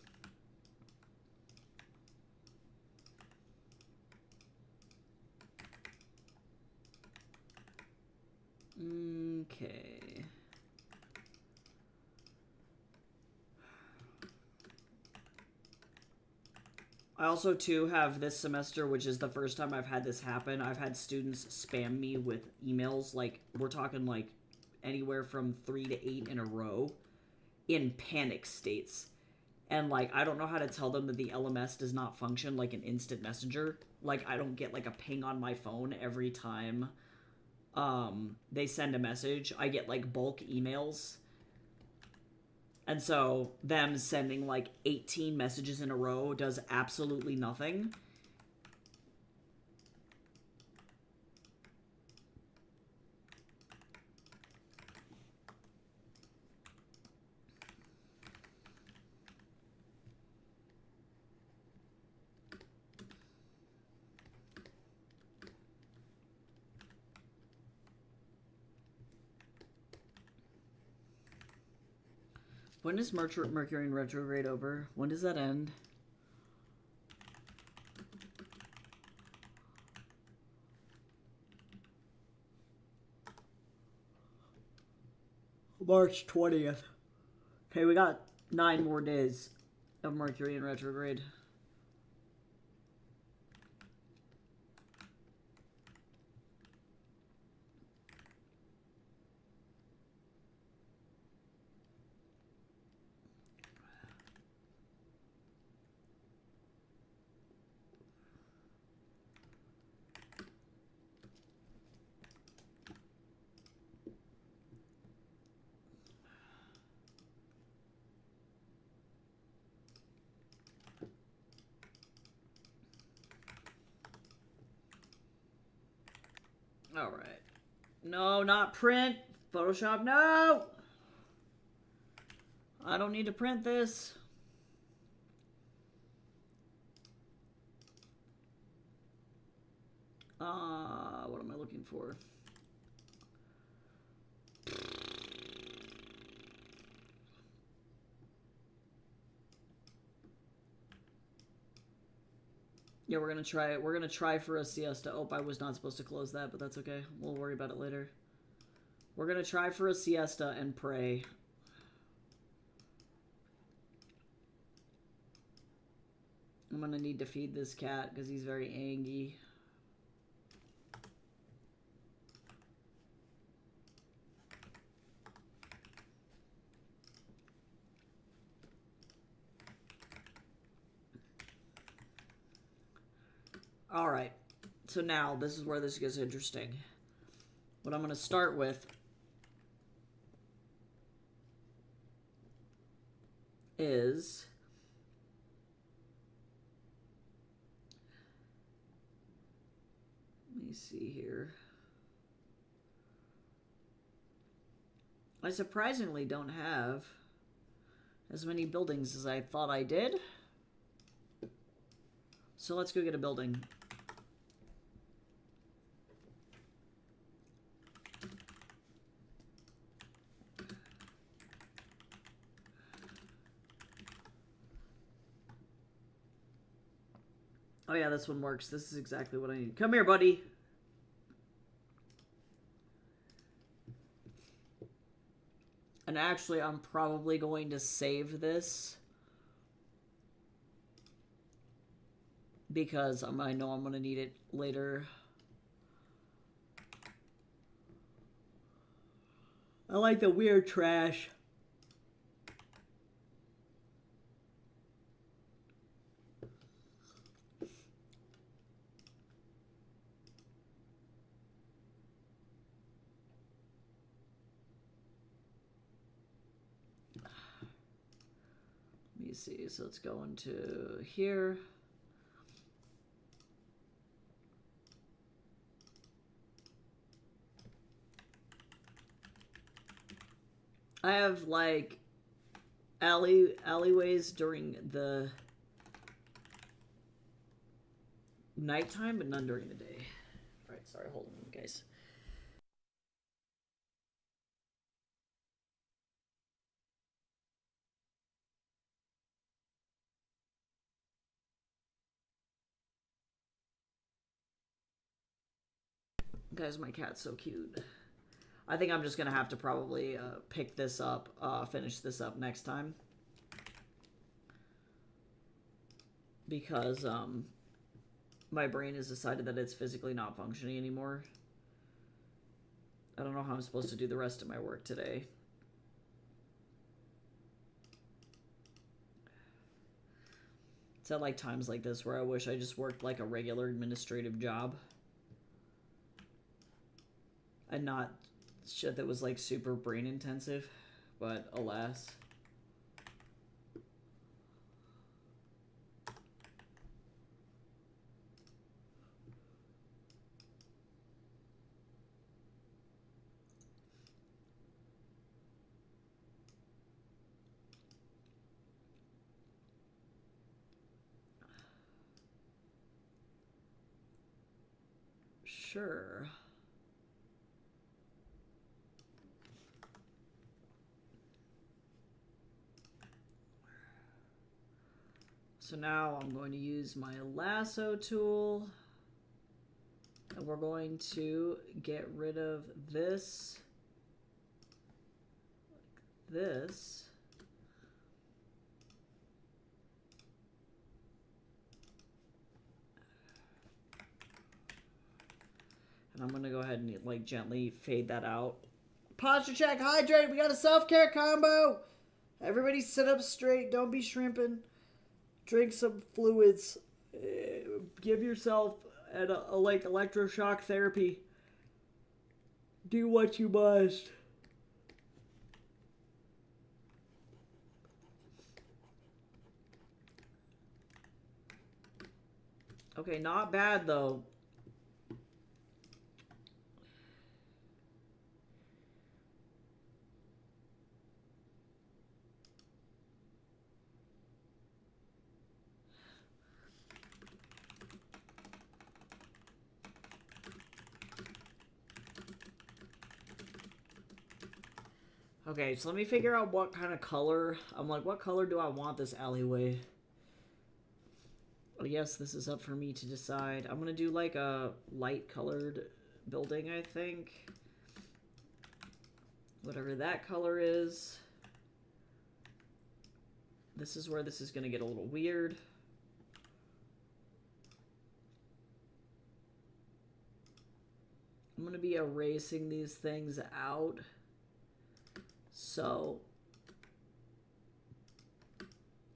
Okay. I also, too, have this semester, which is the first time I've had this happen, I've had students spam me with emails, like, we're talking, like, anywhere from 3 to 8 in a row, in panic states. And, like, I don't know how to tell them that the LMS does not function like an instant messenger. Like, I don't get, like, a ping on my phone every time they send a message. I get, like, bulk emails. And so them sending, like, 18 messages in a row does absolutely nothing. When is Mercury in retrograde over? When does that end? March 20th. Okay, we got 9 more days. of Mercury in retrograde. All right. No, not print. Photoshop, no! I don't need to print this. What am I looking for? Yeah, we're gonna try it. We're gonna try for a siesta. Oh, I was not supposed to close that, but that's okay. We'll worry about it later. We're gonna try for a siesta and pray. I'm gonna need to feed this cat because he's very angry. All right. So now this is where this gets interesting. What I'm going to start with is let me see here. I surprisingly don't have as many buildings as I thought I did. So let's go get a building. Oh yeah, this one works. This is exactly what I need. Come here, buddy. And actually, I'm probably going to save this because I know I'm going to need it later. I like the weird trash. Let me see. So let's go into here. I have like alleyways during the nighttime, but none during the day. All right, sorry, hold on, guys. Guys, my cat's so cute. I think I'm just gonna have to probably pick this up, finish this up next time. Because my brain has decided that it's physically not functioning anymore. I don't know how I'm supposed to do the rest of my work today. It's at like times like this where I wish I just worked like a regular administrative job. And not shit that was like super brain intensive, but alas. Sure. So now I'm going to use my lasso tool, and we're going to get rid of this, like this, And I'm gonna go ahead and like gently fade that out. Posture check, hydrate. We got a self-care combo. Everybody sit up straight. Don't be shrimping. Drink some fluids. Give yourself a like electroshock therapy. Do what you must. Okay, not bad though. Okay, so let me figure out what kind of color. I'm like, what color do I want this alleyway? Well, yes, this is up for me to decide. I'm gonna do like a light colored building, I think. Whatever that color is. This is where this is gonna get a little weird. I'm gonna be erasing these things out. So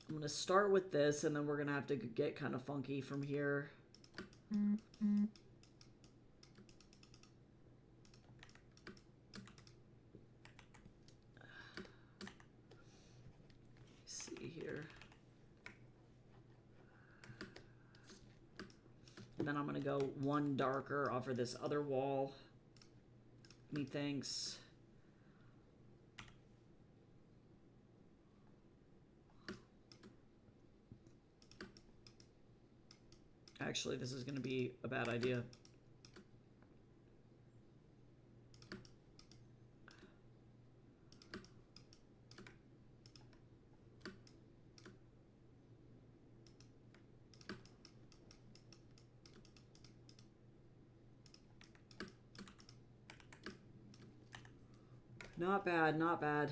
I'm gonna start with this, and then we're gonna have to get kind of funky from here. Let's see here. And then I'm gonna go one darker off of this other wall. Methinks. Actually, this is going to be a bad idea. Not bad, not bad.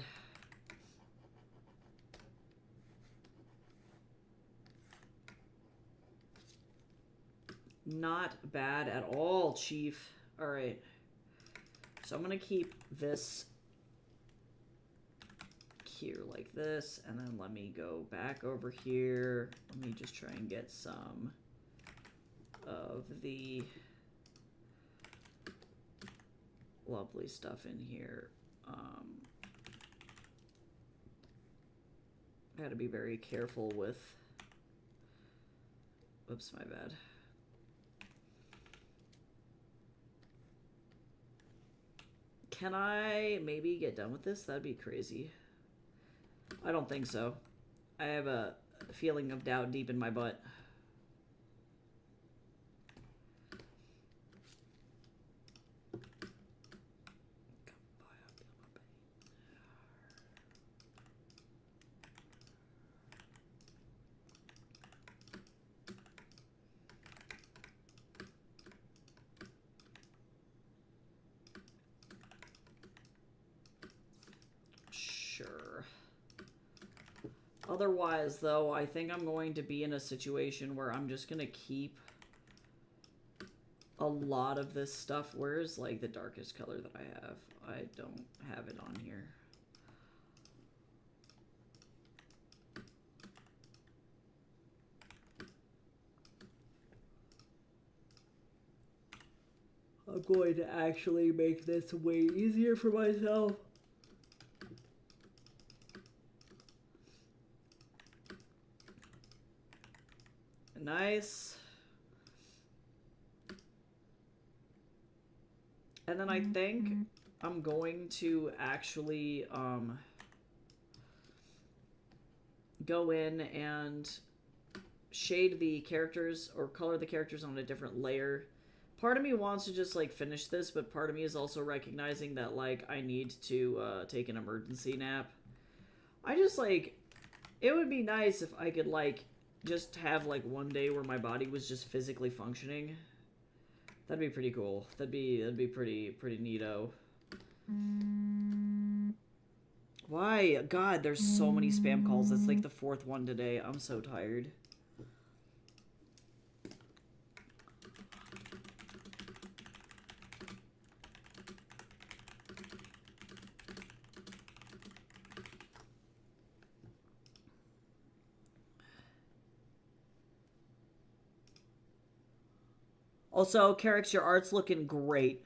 Not bad at all, Chief. All right. So I'm going to keep this here like this, and then let me go back over here. Let me just try and get some of the lovely stuff in here. I gotta be very careful with... Whoops, my bad. Can I maybe get done with this? That'd be crazy. I don't think so. I have a feeling of doubt deep in my butt. Otherwise, though, I think I'm going to be in a situation where I'm just going to keep a lot of this stuff. Where's, like, the darkest color that I have? I don't have it on here. I'm going to actually make this way easier for myself. Nice. And then I think I'm going to actually go in and shade the characters or color the characters on a different layer. Part of me wants to just like finish this, but part of me is also recognizing that like I need to take an emergency nap. I just like, it would be nice if I could like just have like one day where my body was just physically functioning. That'd be pretty cool. That'd be pretty neato. Why? God, there's so many spam calls. That's like the 4th one today. I'm so tired. Also, Carrix, your art's looking great.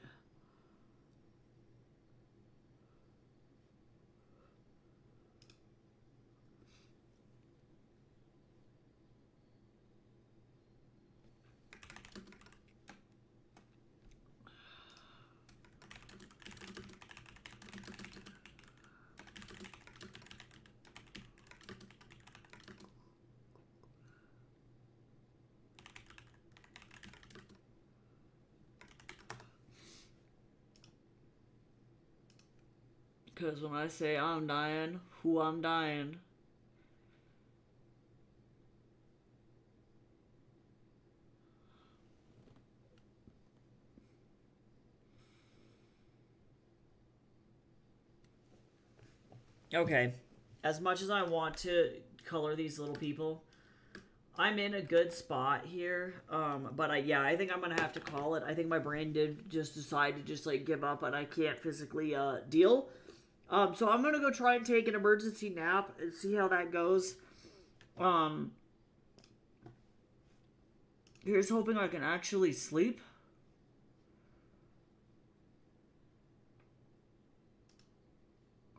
Because when I say I'm dying, who I'm dying. Okay. As much as I want to color these little people, I'm in a good spot here. But I think I'm gonna have to call it. I think my brain did just decide to just like give up, and I can't physically deal. So I'm gonna go try and take an emergency nap and see how that goes. Here's hoping I can actually sleep.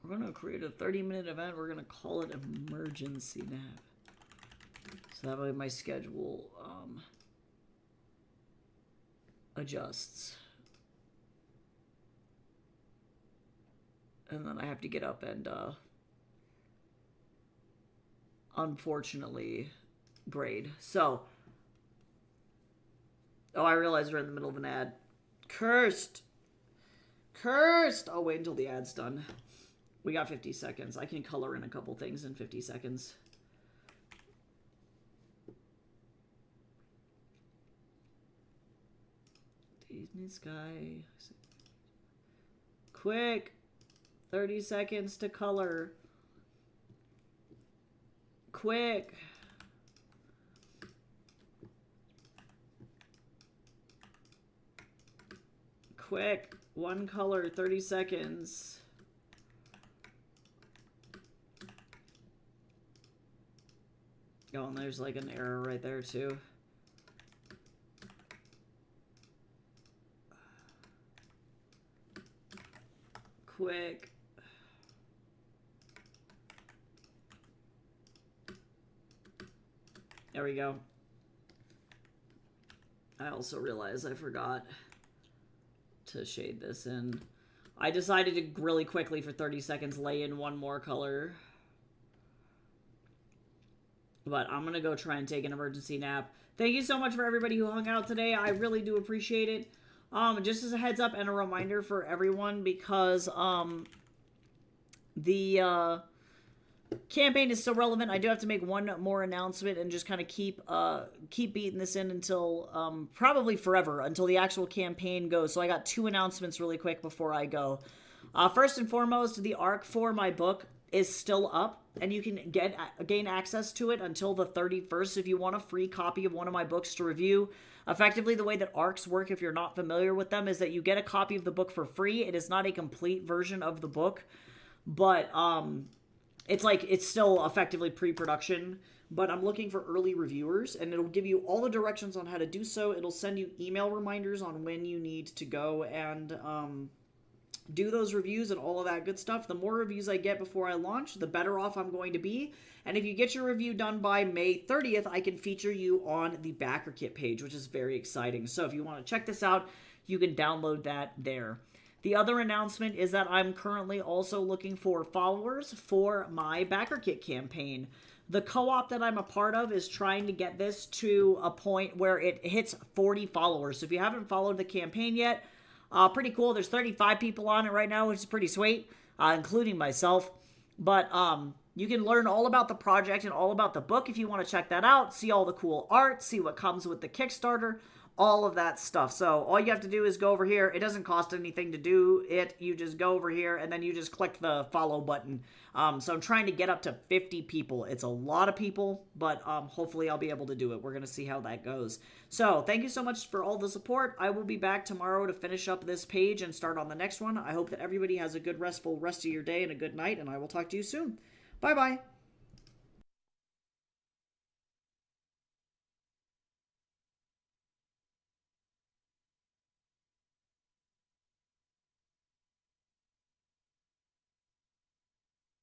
We're gonna create a 30-minute event. We're gonna call it emergency nap. So that way my schedule adjusts. And then I have to get up and, unfortunately, grade. So, oh, I realize we're in the middle of an ad. Cursed! Cursed! I'll wait until the ad's done. We got 50 seconds. I can color in a couple things in 50 seconds. Disney Sky. Quick! 30 seconds to color. Quick. Quick. One color, 30 seconds. Oh, and there's like an error right there too. Quick. There we go. I also realized I forgot to shade this in. I decided to really quickly for 30 seconds lay in one more color. But I'm going to go try and take an emergency nap. Thank you so much for everybody who hung out today. I really do appreciate it. Just as a heads up and a reminder for everyone, because the campaign is still relevant. I do have to make one more announcement and just kind of keep beating this in until probably forever, until the actual campaign goes. So I got 2 announcements really quick before I go. First and foremost, the arc for my book is still up, and you can gain access to it until the 31st if you want a free copy of one of my books to review. Effectively, the way that arcs work, if you're not familiar with them, is that you get a copy of the book for free. It is not a complete version of the book, but it's still effectively pre-production. But I'm looking for early reviewers, and it'll give you all the directions on how to do so. It'll send you email reminders on when you need to go and do those reviews and all of that good stuff. The more reviews I get before I launch, the better off I'm going to be. And if you get your review done by May 30th, I can feature you on the Backer Kit page, which is very exciting. So if you want to check this out, you can download that there. The other announcement is that I'm currently also looking for followers for my Backer Kit campaign. The co-op that I'm a part of is trying to get this to a point where it hits 40 followers. So if you haven't followed the campaign yet, pretty cool. There's 35 people on it right now, which is pretty sweet, including myself. But you can learn all about the project and all about the book if you want to check that out. See all the cool art, see what comes with the Kickstarter, all of that stuff. So all you have to do is go over here. It doesn't cost anything to do it. You just go over here and then you just click the follow button. So I'm trying to get up to 50 people. It's a lot of people, but hopefully I'll be able to do it. We're going to see how that goes. So thank you so much for all the support. I will be back tomorrow to finish up this page and start on the next one. I hope that everybody has a good restful rest of your day and a good night, and I will talk to you soon. Bye-bye.